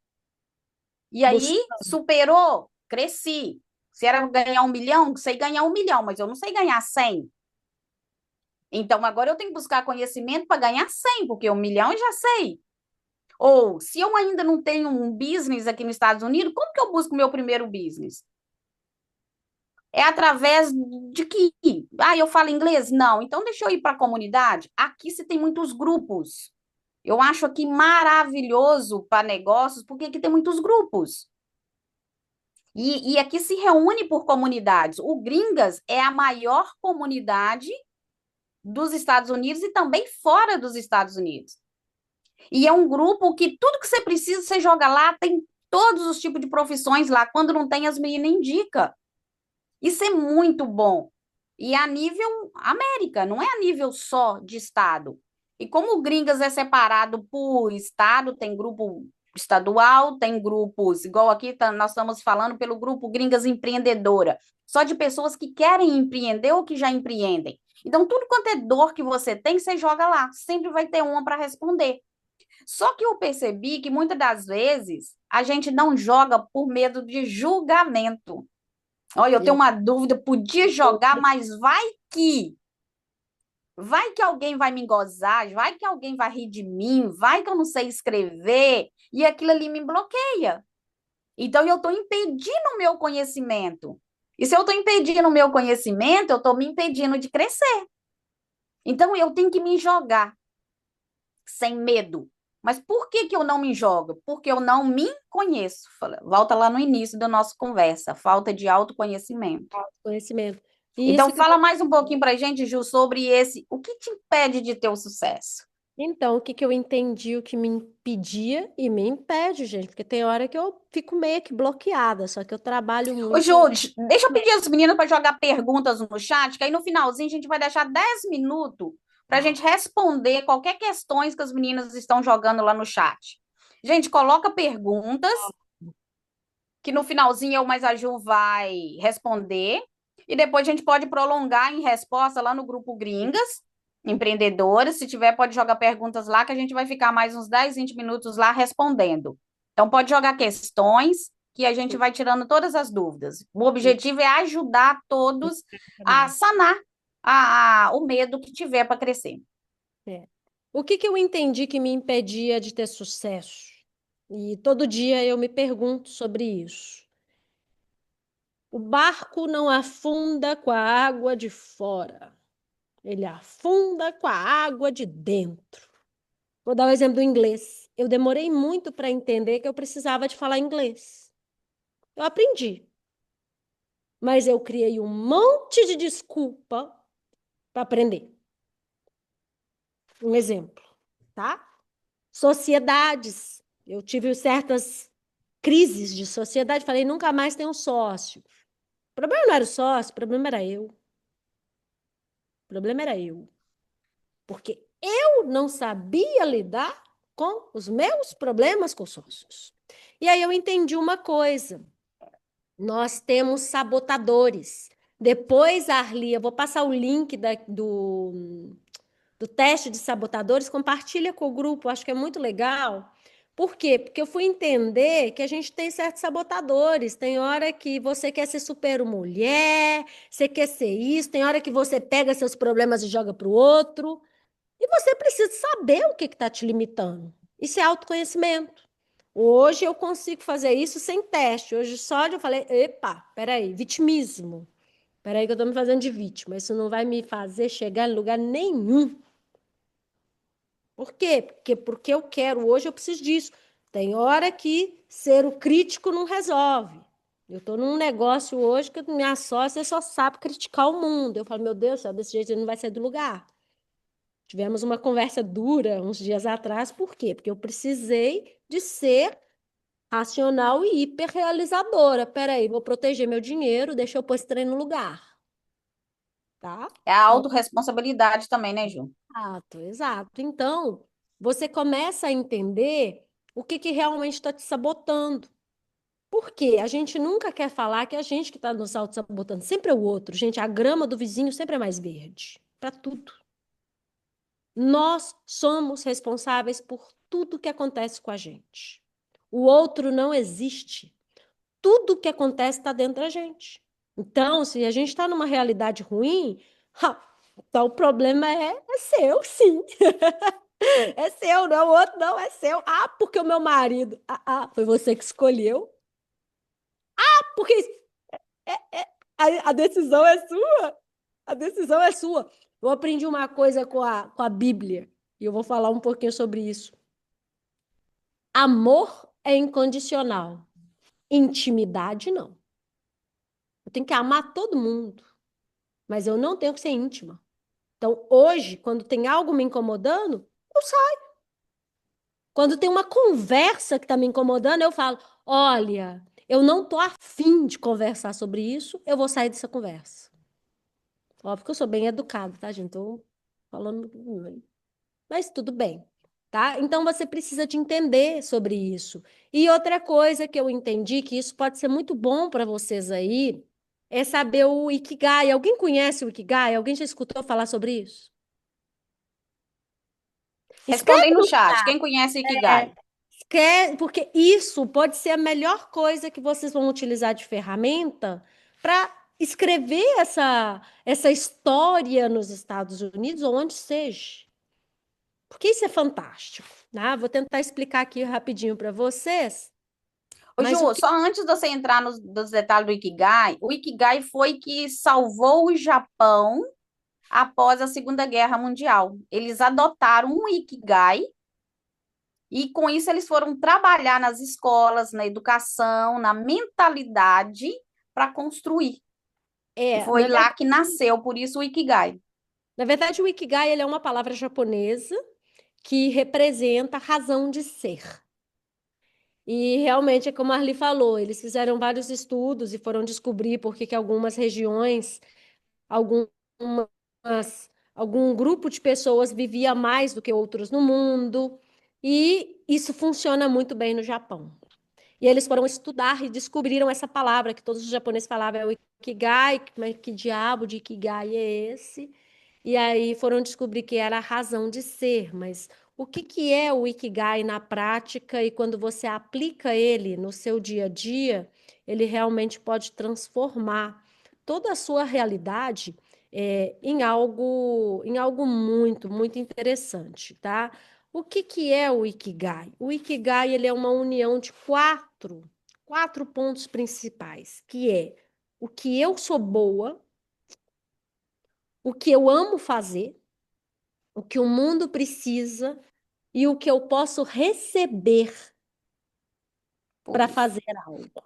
Speaker 1: E aí,
Speaker 2: Busca-
Speaker 1: superou, cresci. Se era ganhar 1 milhão, sei ganhar 1 milhão, mas eu não sei ganhar 100. Então, agora eu tenho que buscar conhecimento para ganhar 100, porque 1 milhão eu já sei. Ou, se eu ainda não tenho um business aqui nos Estados Unidos, como que eu busco meu primeiro business? É através de que? Ah, eu falo inglês? Não. Então, deixa eu ir para a comunidade. Aqui se tem muitos grupos. Eu acho aqui maravilhoso para negócios, porque aqui tem muitos grupos. E aqui se reúne por comunidades. O Gringas é a maior comunidade dos Estados Unidos e também fora dos Estados Unidos. E é um grupo que tudo que você precisa, você joga lá, tem todos os tipos de profissões lá. Quando não tem, as meninas indicam. Isso é muito bom. E é a nível América, não é a nível só de estado. E como o Gringas é separado por estado, tem grupo estadual, tem grupos, igual aqui nós estamos falando pelo grupo Gringas Empreendedora, só de pessoas que querem empreender ou que já empreendem. Então, tudo quanto é dor que você tem, você joga lá, sempre vai ter uma para responder. Só que eu percebi que muitas das vezes a gente não joga por medo de julgamento. Olha, eu tenho
Speaker 2: Eu-
Speaker 1: uma dúvida, podia jogar, mas vai que alguém vai me gozar, vai que alguém vai rir de mim, vai que eu não sei escrever, e aquilo ali me bloqueia. Então, eu estou impedindo o meu conhecimento. E se eu estou impedindo o meu conhecimento, eu estou me impedindo de crescer. Então, eu tenho que me jogar sem medo. Mas por que que eu não me jogo? Porque eu não me conheço. Volta lá no início da nossa conversa, falta de autoconhecimento.
Speaker 2: Conhecimento. E
Speaker 1: Então,
Speaker 2: isso que
Speaker 1: fala mais um pouquinho para a gente, Ju, sobre o que te impede de ter o sucesso?
Speaker 2: Então, o que que eu entendi, o que me impedia e me impede, gente, porque tem hora que eu fico meio que bloqueada, só que eu trabalho
Speaker 1: Ô, Ju,
Speaker 2: muito.
Speaker 1: deixa eu pedir às meninas para jogar perguntas no chat, que aí no finalzinho a gente vai deixar 10 minutos para a
Speaker 2: Tá.
Speaker 1: gente responder qualquer questões que as meninas estão jogando lá no chat. Gente, coloca perguntas, que no finalzinho eu mais a Ju vai responder, e depois a gente pode prolongar em resposta lá no grupo Gringas, empreendedoras. Se tiver, pode jogar perguntas lá, que a gente vai ficar mais uns 10, 20 minutos lá respondendo. Então, pode jogar questões, que a gente vai tirando todas as dúvidas. O objetivo é ajudar todos a
Speaker 2: Exatamente.
Speaker 1: sanar o medo que tiver para crescer.
Speaker 2: É. O que que eu entendi que me impedia de ter sucesso? E todo dia eu me pergunto sobre isso. O barco não afunda com a água de fora, ele afunda com a água de dentro. Vou dar o exemplo do inglês. Eu demorei muito para entender que eu precisava de falar inglês. Eu aprendi, mas eu criei um monte de desculpa para aprender. Um exemplo, tá? Sociedades. Eu tive certas crises de sociedade, falei, nunca mais tenho um sócio. O problema não era o sócio, o problema era eu. O problema era eu. Porque eu não sabia lidar com os meus problemas com sócios. E aí eu entendi uma coisa. Nós temos sabotadores. Depois, Arli, eu vou passar o link do teste de sabotadores, compartilha com o grupo, acho que é muito legal. Por quê? Porque eu fui entender que a gente tem certos sabotadores. Tem hora que você quer ser super mulher, você quer ser isso, tem hora que você pega seus problemas e joga para o outro. E você precisa saber o que está te limitando. Isso é autoconhecimento. Hoje eu consigo fazer isso sem teste. Hoje só eu falei, epa, peraí, vitimismo. Peraí que eu estou me fazendo de vítima. Isso não vai me fazer chegar em lugar nenhum. Por quê? Porque eu quero, hoje eu preciso disso. Tem hora que ser o crítico não resolve. Eu estou num negócio hoje que minha sócia só sabe criticar o mundo. Eu falo, meu Deus, desse jeito ele não vai sair do lugar. Tivemos uma conversa dura uns dias atrás, por quê? Porque eu precisei de ser racional e hiperrealizadora. Peraí, vou proteger meu dinheiro, deixa eu pôr esse trem no lugar, tá?
Speaker 1: É a
Speaker 2: Então,
Speaker 1: autorresponsabilidade também, né, Ju?
Speaker 2: exato, exato. Então, você começa a entender o que que realmente está te sabotando. Por quê? A gente nunca quer falar que é a gente que está nos auto-sabotando. Sempre é o outro. Gente, a grama do vizinho sempre é mais verde. Para tudo. Nós somos responsáveis por tudo que acontece com a gente. O outro não existe. Tudo que acontece está dentro da gente. Então, se a gente está numa realidade ruim, então o problema é seu, sim. É seu, não é o outro, não, é seu. Ah, porque o meu marido. Foi você que escolheu. Porque a decisão é sua. A decisão é sua. Eu aprendi uma coisa com a Bíblia, e eu vou falar um pouquinho sobre isso. Amor é incondicional. Intimidade, não. Eu tenho que amar todo mundo, mas eu não tenho que ser íntima. Então, hoje, quando tem algo me incomodando, eu saio. Quando tem uma conversa que está me incomodando, eu falo: olha, eu não estou afim de conversar sobre isso, eu vou sair dessa conversa. Óbvio que eu sou bem educada, tá, gente? Estou falando. Mas tudo bem, tá? Então você precisa de entender sobre isso. E outra coisa que eu entendi, que isso pode ser muito bom para vocês aí, é saber o Ikigai. Alguém conhece o Ikigai? Alguém já escutou falar sobre isso?
Speaker 1: Responda aí
Speaker 2: Escreve
Speaker 1: no
Speaker 2: no
Speaker 1: chat.
Speaker 2: chat.
Speaker 1: Quem conhece
Speaker 2: É,
Speaker 1: Ikigai?
Speaker 2: escreve, porque isso pode ser a melhor coisa que vocês vão utilizar de ferramenta para escrever essa história nos Estados Unidos ou onde seja. Porque isso é fantástico, né? Vou tentar explicar aqui rapidinho para vocês,
Speaker 1: Ô,
Speaker 2: mas o
Speaker 1: Ju,
Speaker 2: que
Speaker 1: só antes de você entrar nos detalhes do Ikigai, o Ikigai foi que salvou o Japão após a Segunda Guerra Mundial. Eles adotaram um Ikigai e com isso eles foram trabalhar nas escolas, na educação, na mentalidade para construir. E
Speaker 2: é,
Speaker 1: foi lá que nasceu, por isso o Ikigai.
Speaker 2: na verdade, o Ikigai ele é uma palavra japonesa que representa a razão de ser. E realmente é como a Arli falou, eles fizeram vários estudos e foram descobrir por que que algumas regiões, algumas, algum grupo de pessoas vivia mais do que outros no mundo. E isso funciona muito bem no Japão. E eles foram estudar e descobriram essa palavra que todos os japoneses falavam, é o Ikigai, mas que diabo de Ikigai é esse? E aí foram descobrir que era a razão de ser, mas o que que é o Ikigai na prática e quando você aplica ele no seu dia a dia, ele realmente pode transformar toda a sua realidade em algo muito, muito interessante, tá? O que que é o Ikigai? O Ikigai ele é uma união de quatro pontos principais, que é o que eu sou boa, o que eu amo fazer, o que o mundo precisa e o que eu posso receber
Speaker 1: Por
Speaker 2: para
Speaker 1: isso.
Speaker 2: fazer algo.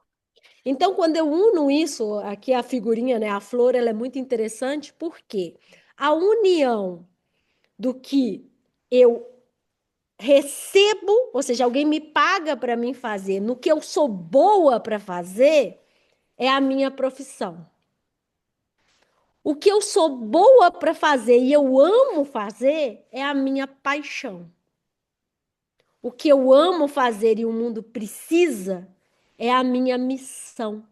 Speaker 2: Então, quando eu uno isso, aqui a figurinha, né, a flor, ela é muito interessante porque a união do que eu recebo, ou seja, alguém me paga para mim fazer, no que eu sou boa para fazer, é a minha profissão. O que eu sou boa para fazer e eu amo fazer é a minha paixão. O que eu amo fazer e o mundo precisa é a minha missão.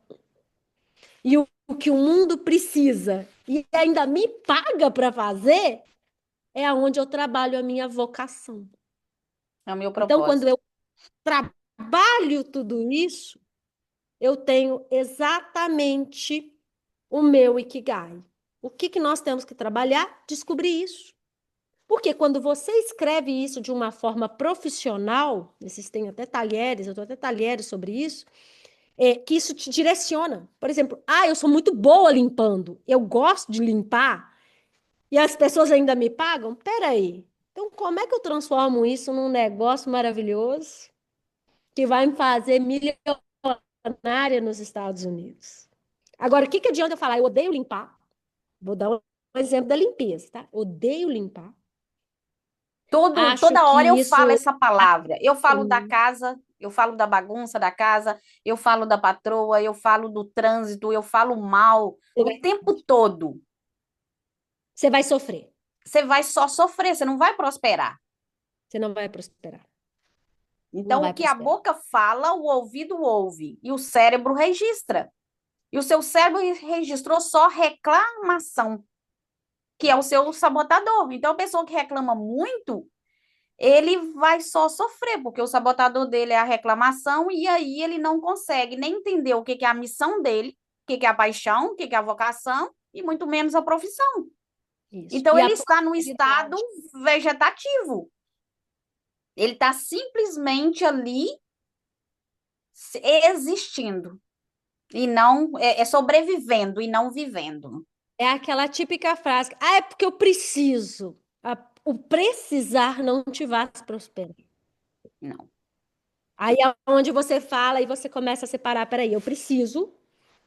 Speaker 2: E o que o mundo precisa e ainda me paga para fazer é aonde eu trabalho a minha vocação.
Speaker 1: É o meu
Speaker 2: Então, quando
Speaker 1: propósito.
Speaker 2: eu trabalho tudo isso, eu tenho exatamente o meu Ikigai. O que que nós temos que trabalhar? Descobrir isso. Porque quando você escreve isso de uma forma profissional, esses têm até talheres, eu dou até talheres sobre isso, que isso te direciona. Por exemplo, eu sou muito boa limpando, eu gosto de limpar, e as pessoas ainda me pagam? Peraí. Então, como é que eu transformo isso num negócio maravilhoso que vai me fazer milionária nos Estados Unidos? Agora, o que que adianta eu falar? Eu odeio limpar. Vou dar um exemplo da limpeza, tá? Odeio limpar. Acho
Speaker 1: Toda hora eu
Speaker 2: que
Speaker 1: falo
Speaker 2: isso.
Speaker 1: essa palavra. Eu falo da casa, eu falo da bagunça da casa, eu falo da patroa, eu falo do trânsito, eu falo mal o tempo todo.
Speaker 2: Você vai sofrer.
Speaker 1: Você vai só sofrer, você não vai prosperar.
Speaker 2: Você não vai prosperar. não
Speaker 1: Então, o
Speaker 2: vai
Speaker 1: que a
Speaker 2: prosperar.
Speaker 1: boca fala, o ouvido ouve e o cérebro registra. E o seu cérebro registrou só reclamação, que é o seu sabotador. Então, a pessoa que reclama muito, ele vai só sofrer, porque o sabotador dele é a reclamação, e aí ele não consegue nem entender o que que é a missão dele, o que que é a paixão, o que que é a vocação, e muito menos a profissão.
Speaker 2: Isso.
Speaker 1: Então,
Speaker 2: E a
Speaker 1: ele está no estado
Speaker 2: prosperidade
Speaker 1: vegetativo. Ele está simplesmente ali existindo, e não sobrevivendo e não vivendo.
Speaker 2: é aquela típica frase: ah, é porque eu preciso. O precisar não te faz prosperar.
Speaker 1: Não.
Speaker 2: Aí é onde você fala e você começa a separar: peraí, eu preciso,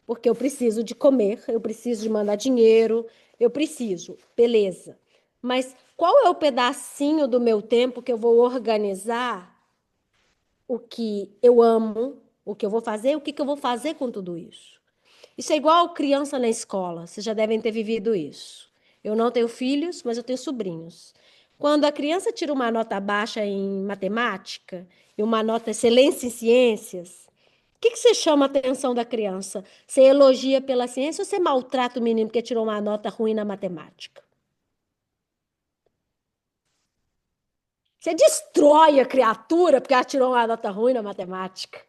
Speaker 2: porque eu preciso de comer, eu preciso de mandar dinheiro, eu preciso. Beleza. Mas qual é o pedacinho do meu tempo que eu vou organizar o que eu amo, o que eu vou fazer, o que que eu vou fazer com tudo isso? Isso é igual criança na escola, vocês já devem ter vivido isso. Eu não tenho filhos, mas eu tenho sobrinhos. Quando a criança tira uma nota baixa em matemática e uma nota excelência em ciências, o que que você chama a atenção da criança? Você elogia pela ciência ou você maltrata o menino porque tirou uma nota ruim na matemática? Você destrói a criatura porque ela tirou uma nota ruim na matemática.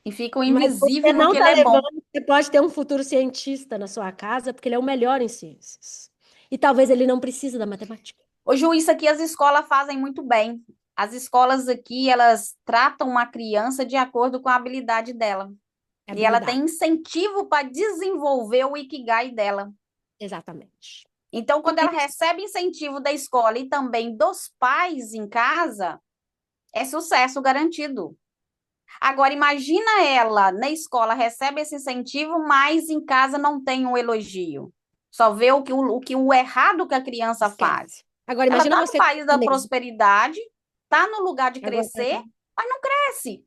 Speaker 1: E fica o
Speaker 2: Mas você
Speaker 1: invisível no
Speaker 2: não
Speaker 1: que
Speaker 2: está
Speaker 1: ele é bom.
Speaker 2: levando, você pode ter um futuro cientista na sua casa porque ele é o melhor em ciências. E talvez ele não precise da matemática.
Speaker 1: Ô, Ju, isso aqui as escolas fazem muito bem. As escolas aqui, elas tratam uma criança de acordo com a habilidade dela.
Speaker 2: É
Speaker 1: E ela tem
Speaker 2: habilidade.
Speaker 1: incentivo para desenvolver o Ikigai dela.
Speaker 2: Exatamente.
Speaker 1: Então,
Speaker 2: Por
Speaker 1: quando ela
Speaker 2: isso,
Speaker 1: recebe incentivo da escola e também dos pais em casa, é sucesso garantido. Agora, imagina ela na escola recebe esse incentivo, mas em casa não tem um elogio. Só vê o errado que a criança faz.
Speaker 2: esquece. Agora,
Speaker 1: Ela
Speaker 2: imagina
Speaker 1: está no
Speaker 2: você
Speaker 1: país da
Speaker 2: mesmo.
Speaker 1: prosperidade, está no lugar de
Speaker 2: Agora,
Speaker 1: crescer, mas não cresce.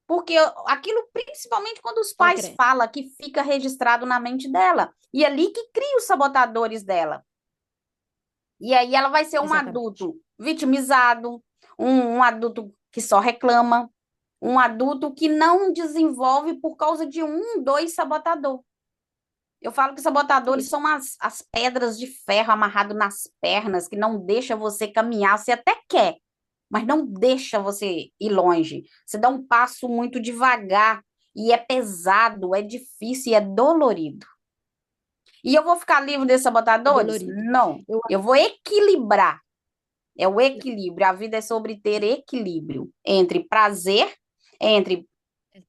Speaker 1: Porque aquilo, principalmente quando os
Speaker 2: não
Speaker 1: pais
Speaker 2: cresce.
Speaker 1: falam, que fica registrado na mente dela. E é ali que cria os sabotadores dela. E aí ela vai ser um
Speaker 2: Exatamente.
Speaker 1: adulto vitimizado, um adulto que só reclama, um adulto que não desenvolve por causa de um, dois sabotador. Eu falo que sabotadores
Speaker 2: Isso.
Speaker 1: são as pedras de ferro amarrado nas pernas que não deixa você caminhar. Você até quer, mas não deixa você ir longe. Você dá um passo muito devagar e é pesado, é difícil e é dolorido. E eu vou ficar livre desses
Speaker 2: É
Speaker 1: sabotadores?
Speaker 2: dolorido.
Speaker 1: Não.
Speaker 2: Eu,
Speaker 1: Eu vou equilibrar. É o equilíbrio. A vida é sobre ter equilíbrio entre prazer, entre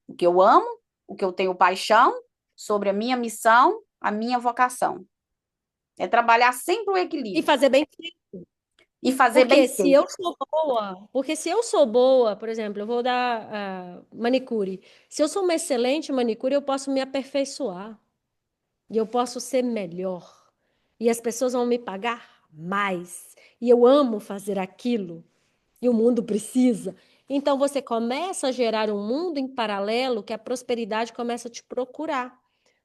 Speaker 1: o que eu amo, o que eu tenho paixão, sobre a minha missão, a minha vocação. É trabalhar sempre o
Speaker 2: e
Speaker 1: equilíbrio
Speaker 2: fazer bem.
Speaker 1: e fazer bem
Speaker 2: Porque se eu
Speaker 1: feito.
Speaker 2: sou boa, porque se eu sou boa, por exemplo, eu vou dar manicure. Se eu sou uma excelente manicure, eu posso me aperfeiçoar. E eu posso ser melhor. E as pessoas vão me pagar mais. E eu amo fazer aquilo. E o mundo precisa. Então você começa a gerar um mundo em paralelo que a prosperidade começa a te procurar.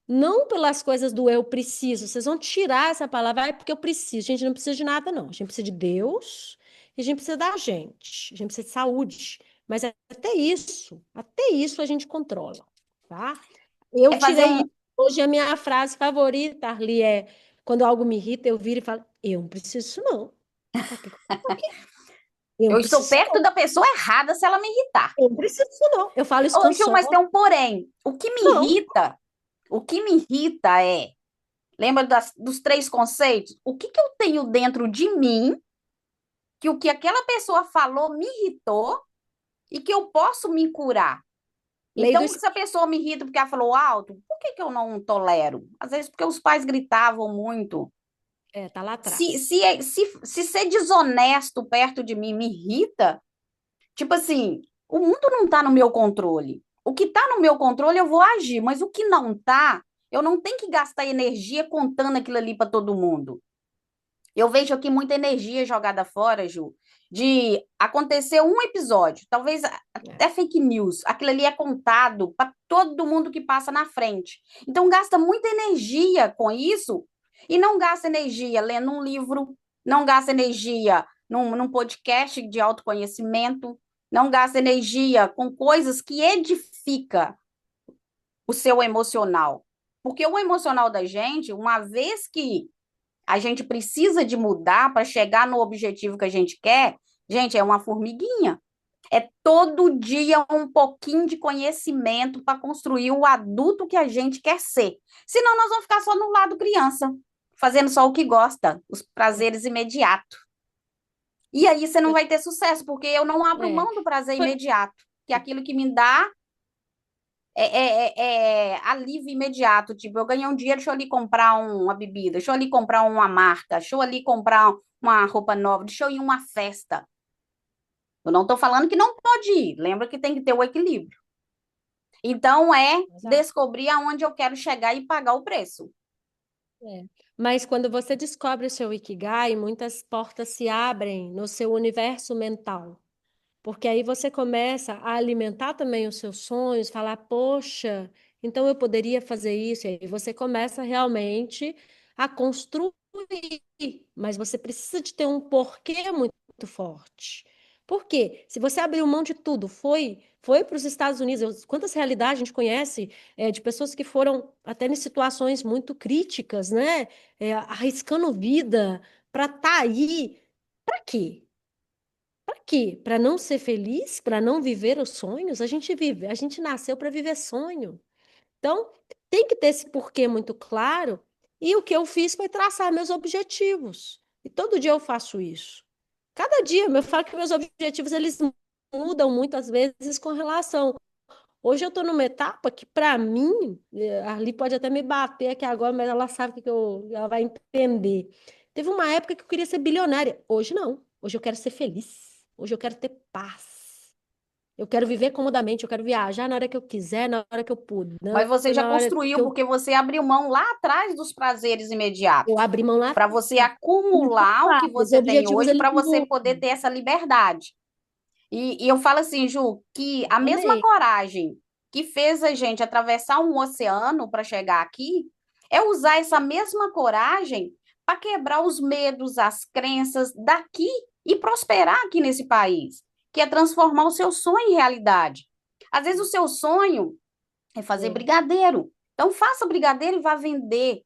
Speaker 2: Não pelas coisas do eu preciso. Vocês vão tirar essa palavra, é porque eu preciso. A gente não precisa de nada, não. A gente precisa de Deus e a gente precisa da gente. A gente precisa de saúde. Mas até isso a gente controla, tá? Eu
Speaker 1: É fazer
Speaker 2: tirei
Speaker 1: um.
Speaker 2: isso. Hoje a minha frase favorita, Arli, é quando algo me irrita, eu viro e falo, eu não preciso disso, não. Pra que que eu tô aqui? Eu
Speaker 1: Eu
Speaker 2: não
Speaker 1: estou
Speaker 2: preciso,
Speaker 1: perto
Speaker 2: não.
Speaker 1: da pessoa errada se ela me irritar.
Speaker 2: Eu não preciso disso, não. Eu falo isso com
Speaker 1: Ô, Ju, mas
Speaker 2: sono.
Speaker 1: tem um porém.
Speaker 2: Não.
Speaker 1: O que me irrita é. Lembra dos três conceitos? O que eu tenho dentro de mim que o que aquela pessoa falou me irritou e que eu posso me curar?
Speaker 2: Lei do
Speaker 1: Então, se a
Speaker 2: espelho.
Speaker 1: pessoa me irrita porque ela falou alto, por que eu não tolero? Às vezes porque os pais gritavam muito.
Speaker 2: É, tá lá
Speaker 1: Se,
Speaker 2: atrás.
Speaker 1: se, se ser desonesto perto de mim me irrita, tipo assim, o mundo não está no meu controle. O que está no meu controle eu vou agir, mas o que não está, eu não tenho que gastar energia contando aquilo ali para todo mundo. Eu vejo aqui muita energia jogada fora, Ju, de acontecer um episódio, talvez
Speaker 2: É.
Speaker 1: até fake news. Aquilo ali é contado para todo mundo que passa na frente. Então, gasta muita energia com isso e não gasta energia lendo um livro, não gasta energia num podcast de autoconhecimento. não gasta energia com coisas que edificam o seu emocional. Porque o emocional da gente, uma vez que a gente precisa de mudar para chegar no objetivo que a gente quer, gente, é uma formiguinha. É todo dia um pouquinho de conhecimento para construir o adulto que a gente quer ser. Senão, nós vamos ficar só no lado criança, fazendo só o que gosta, os prazeres imediatos. E aí você não vai ter sucesso, porque eu não abro
Speaker 2: É.
Speaker 1: mão do prazer
Speaker 2: Foi-
Speaker 1: imediato, que é aquilo que me dá é alívio imediato. Tipo, eu ganhei um dinheiro, deixa eu ali comprar uma bebida, deixa eu ali comprar uma marca, deixa eu ali comprar uma roupa nova, deixa eu ir em uma festa. Eu não estou falando que não pode ir, lembra que tem que ter o equilíbrio. Então, é
Speaker 2: Exato.
Speaker 1: descobrir aonde eu quero chegar e pagar o preço.
Speaker 2: É. Mas quando você descobre o seu Ikigai, muitas portas se abrem no seu universo mental. Porque aí você começa a alimentar também os seus sonhos, falar, poxa, então eu poderia fazer isso. E aí você começa realmente a construir, mas você precisa de ter um porquê muito forte. Por quê? Se você abriu mão de tudo, foi para os Estados Unidos, quantas realidades a gente conhece de pessoas que foram até em situações muito críticas, né? Arriscando vida para estar aí. Para quê? Para quê? Para não ser feliz? Para não viver os sonhos? A gente vive, a gente nasceu para viver sonho. Então, tem que ter esse porquê muito claro. E o que eu fiz foi traçar meus objetivos. E todo dia eu faço isso. Cada dia, eu falo que meus objetivos eles mudam muitas vezes com relação. Hoje eu estou numa etapa que, para mim, a Ali pode até me bater aqui agora, mas ela sabe ela vai entender. Teve uma época que eu queria ser bilionária. Hoje não. Hoje eu quero ser feliz. Hoje eu quero ter paz. Eu quero viver comodamente. Eu quero viajar na hora que eu quiser, na hora que eu puder,
Speaker 1: Mas você já
Speaker 2: na hora que
Speaker 1: construiu,
Speaker 2: eu,
Speaker 1: porque você abriu mão lá atrás dos prazeres
Speaker 2: eu
Speaker 1: imediatos,
Speaker 2: abri mão lá
Speaker 1: para
Speaker 2: atrás.
Speaker 1: você acumular o que
Speaker 2: Os
Speaker 1: você tem
Speaker 2: objetivos,
Speaker 1: hoje,
Speaker 2: eles
Speaker 1: para você poder
Speaker 2: mudam.
Speaker 1: ter essa liberdade. E eu falo assim, Ju, que a mesma
Speaker 2: Exatamente.
Speaker 1: coragem que fez a gente atravessar um oceano para chegar aqui, é usar essa mesma coragem para quebrar os medos, as crenças daqui e prosperar aqui nesse país, que é transformar o seu sonho em realidade. Às vezes o seu sonho é fazer
Speaker 2: É,
Speaker 1: brigadeiro. Então faça brigadeiro e vá vender.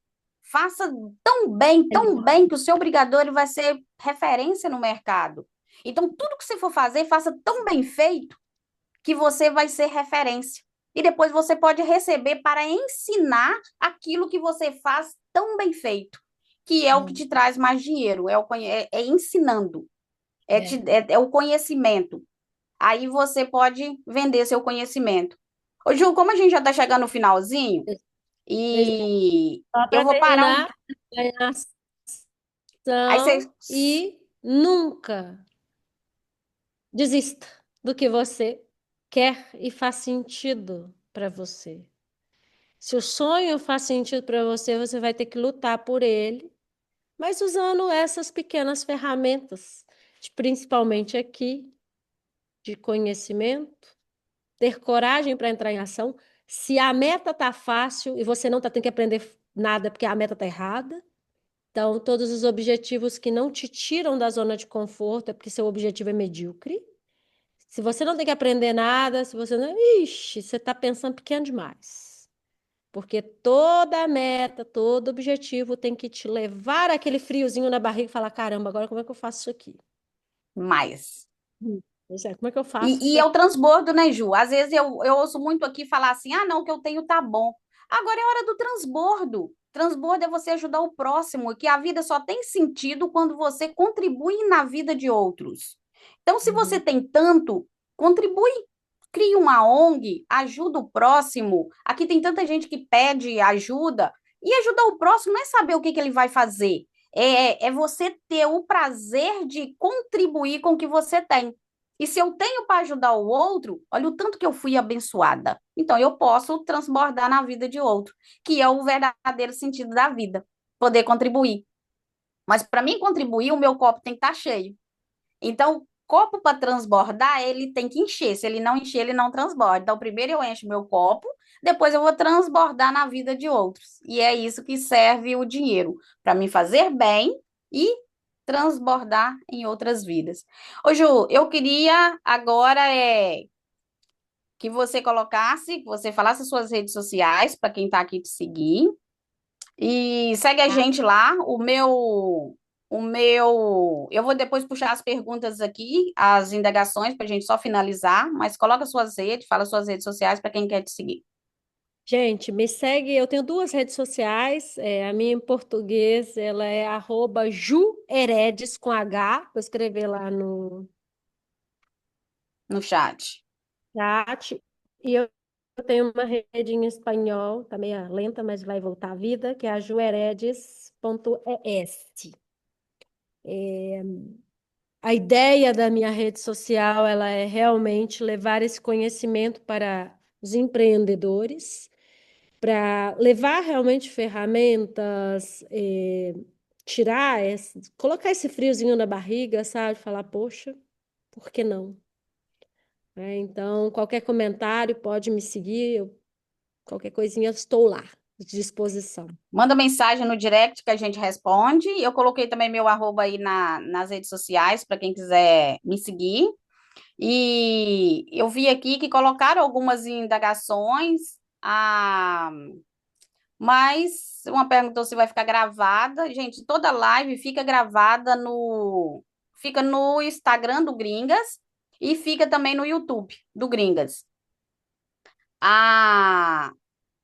Speaker 1: Faça
Speaker 2: é
Speaker 1: tão
Speaker 2: legal.
Speaker 1: bem que o seu brigadeiro vai ser referência no mercado. Então tudo que você for fazer, faça tão bem feito que você vai ser referência. E depois você pode receber para ensinar aquilo que você faz tão bem feito, que é o que te traz mais dinheiro, é ensinando,
Speaker 2: É.
Speaker 1: é o conhecimento. Aí você pode vender seu conhecimento. Ô, Ju, como a gente já está chegando no finalzinho, e
Speaker 2: Só
Speaker 1: eu
Speaker 2: para
Speaker 1: vou parar um.
Speaker 2: terminar,
Speaker 1: Aí você.
Speaker 2: ganhação e nunca desista do que você quer e faz sentido para você. Se o sonho faz sentido para você, você vai ter que lutar por ele, mas usando essas pequenas ferramentas, principalmente aqui, de conhecimento, ter coragem para entrar em ação. Se a meta tá fácil e você não tá tendo que aprender nada porque a meta tá errada, então todos os objetivos que não te tiram da zona de conforto é porque seu objetivo é medíocre. Se você não tem que aprender nada, se você não. Ixi, você está pensando pequeno demais. Porque toda meta, todo objetivo tem que te levar aquele friozinho na barriga e falar: caramba, agora como é que eu faço isso aqui?
Speaker 1: Mais.
Speaker 2: Pois é, como é que eu faço
Speaker 1: E
Speaker 2: isso
Speaker 1: é o
Speaker 2: aqui?
Speaker 1: transbordo, né, Ju? Às vezes eu ouço muito aqui falar assim: ah, não, o que eu tenho tá bom. Agora é hora do transbordo. Transbordo é você ajudar o próximo, e que a vida só tem sentido quando você contribui na vida de outros. Então, se você
Speaker 2: Uhum.
Speaker 1: tem tanto, contribui. Crie uma ONG, ajuda o próximo. Aqui tem tanta gente que pede ajuda. E ajudar o próximo não é saber o que que ele vai fazer. É você ter o prazer de contribuir com o que você tem. E se eu tenho para ajudar o outro, olha o tanto que eu fui abençoada. Então eu posso transbordar na vida de outro, que é o verdadeiro sentido da vida, poder contribuir. Mas para mim contribuir, o meu copo tem que estar cheio. Então, copo para transbordar, ele tem que encher. Se ele não encher, ele não transborda. Então, primeiro eu encho meu copo, depois eu vou transbordar na vida de outros. E é isso que serve o dinheiro, para me fazer bem e transbordar em outras vidas. Ô, Ju, eu queria agora que você colocasse, que você falasse suas redes sociais para quem está aqui te seguir. E segue a
Speaker 2: Tá?
Speaker 1: gente lá. Eu vou depois puxar as perguntas aqui, as indagações, para a gente só finalizar, mas coloca suas redes, fala suas redes sociais para quem quer te seguir.
Speaker 2: Gente, me segue. Eu tenho duas redes sociais. A minha em português, ela é @jueredes com H. Vou escrever lá no
Speaker 1: No chat.
Speaker 2: chat. E eu tenho uma rede em espanhol, tá meio lenta, mas vai voltar à vida, que é a jueredes.es. A ideia da minha rede social, ela é realmente levar esse conhecimento para os empreendedores, para levar realmente ferramentas, colocar esse friozinho na barriga, sabe? Falar, poxa, por que não? Então, qualquer comentário pode me seguir, qualquer coisinha, eu estou lá, à disposição.
Speaker 1: Manda mensagem no direct que a gente responde. Eu coloquei também meu arroba aí nas redes sociais para quem quiser me seguir. E eu vi aqui que colocaram algumas indagações. Mas uma perguntou se vai ficar gravada. Gente, toda live fica gravada fica no Instagram do Gringas e fica também no YouTube do Gringas. Ah,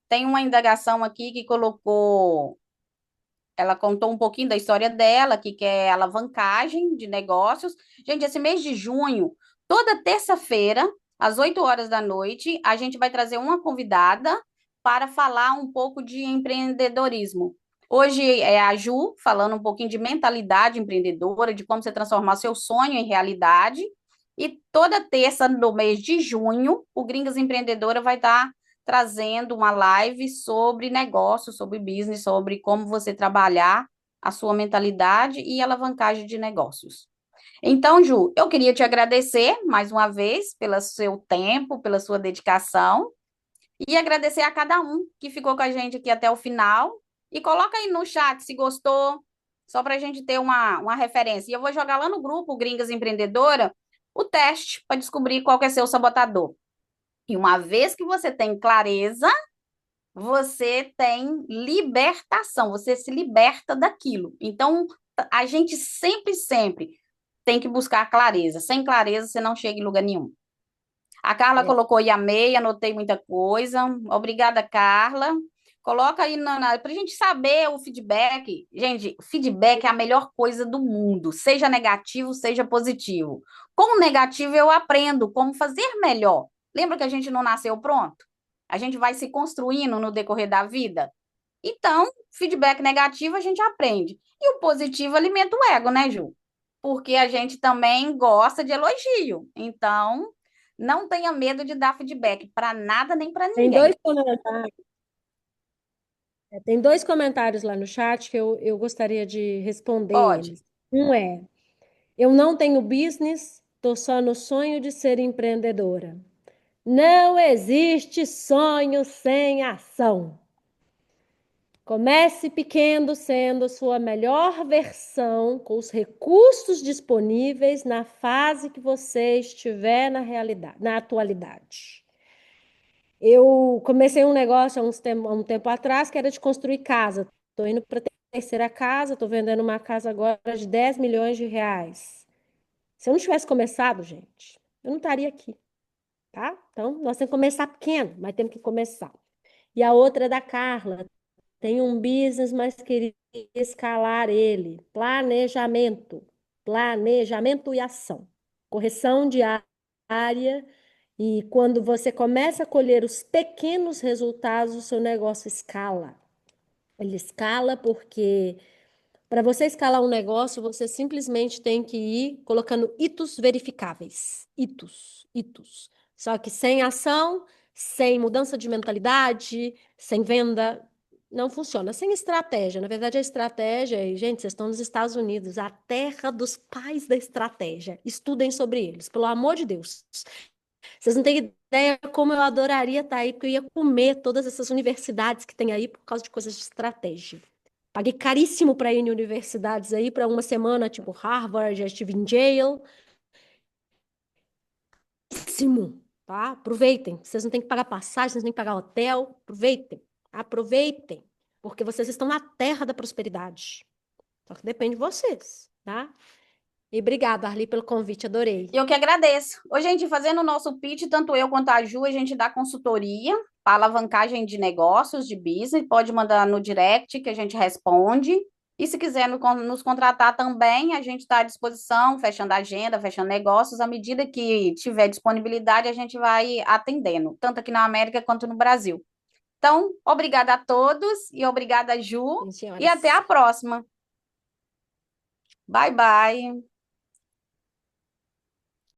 Speaker 1: tem uma indagação aqui que colocou, ela contou um pouquinho da história dela, que quer alavancagem de negócios. Gente, esse mês de junho, toda terça-feira, às 8 horas da noite, a gente vai trazer uma convidada para falar um pouco de empreendedorismo. Hoje é a Ju, falando um pouquinho de mentalidade empreendedora, de como você transformar seu sonho em realidade. E toda terça no mês de junho, o Gringas Empreendedora vai estar trazendo uma live sobre negócio, sobre business, sobre como você trabalhar a sua mentalidade e alavancagem de negócios. Então, Ju, eu queria te agradecer mais uma vez pelo seu tempo, pela sua dedicação e agradecer a cada um que ficou com a gente aqui até o final. E coloca aí no chat se gostou, só para a gente ter uma referência. E eu vou jogar lá no grupo Gringas Empreendedora o teste para descobrir qual que é seu sabotador. E uma vez que você tem clareza, você tem libertação, você se liberta daquilo. Então, a gente sempre, sempre tem que buscar clareza. Sem clareza, você não chega em lugar nenhum. A Carla
Speaker 2: É,
Speaker 1: colocou e amei, anotei muita coisa. Obrigada, Carla. Coloca aí para a gente saber o feedback. Gente, feedback é a melhor coisa do mundo, seja negativo, seja positivo. Com o negativo, eu aprendo como fazer melhor. Lembra que a gente não nasceu pronto? A gente vai se construindo no decorrer da vida. Então, feedback negativo a gente aprende. E o positivo alimenta o ego, né, Ju? Porque a gente também gosta de elogio. Então, não tenha medo de dar feedback para nada nem para
Speaker 2: Tem
Speaker 1: ninguém.
Speaker 2: dois comentários, tem dois comentários lá no chat que eu gostaria de responder
Speaker 1: Pode.
Speaker 2: eles. Um é: eu não tenho business, estou só no sonho de ser empreendedora. Não existe sonho sem ação. Comece pequeno, sendo sua melhor versão, com os recursos disponíveis na fase que você estiver na realidade, na atualidade. Eu comecei um negócio há um tempo atrás que era de construir casa. Estou indo para a terceira casa, estou vendendo uma casa agora de 10 milhões de reais. Se eu não tivesse começado, gente, eu não estaria aqui, tá? Então, nós temos que começar pequeno, mas temos que começar. E a outra é da Carla. Tem um business, mas queria escalar ele. Planejamento. Planejamento e ação. Correção diária. E quando você começa a colher os pequenos resultados, o seu negócio escala. Ele escala porque para você escalar um negócio, você simplesmente tem que ir colocando hitos verificáveis. Hitos, hitos. Só que sem ação, sem mudança de mentalidade, sem venda, não funciona. Sem estratégia. Na verdade, a estratégia, e, gente, vocês estão nos Estados Unidos, a terra dos pais da estratégia. Estudem sobre eles, pelo amor de Deus. Vocês não têm ideia como eu adoraria estar aí, porque eu ia comer todas essas universidades que tem aí por causa de coisas de estratégia. Paguei caríssimo para ir em universidades aí, para uma semana, tipo Harvard, já estive em Yale. Caríssimo, tá? Aproveitem. Vocês não têm que pagar passagem, vocês não têm que pagar hotel. Aproveitem. Aproveitem. Porque vocês estão na terra da prosperidade. Só que depende de vocês, tá? E obrigada, Arli, pelo convite, adorei.
Speaker 1: Eu que agradeço. Hoje, a gente fazendo o nosso pitch, tanto eu quanto a Ju, a gente dá consultoria para alavancagem de negócios, de business, pode mandar no direct que a gente responde. E se quiser nos contratar também, a gente está à disposição, fechando agenda, fechando negócios. À medida que tiver disponibilidade, a gente vai atendendo, tanto aqui na América quanto no Brasil. Então, obrigada a todos e obrigada, Ju,
Speaker 2: Sim,
Speaker 1: e até
Speaker 2: senhoras.
Speaker 1: a próxima. Bye, bye.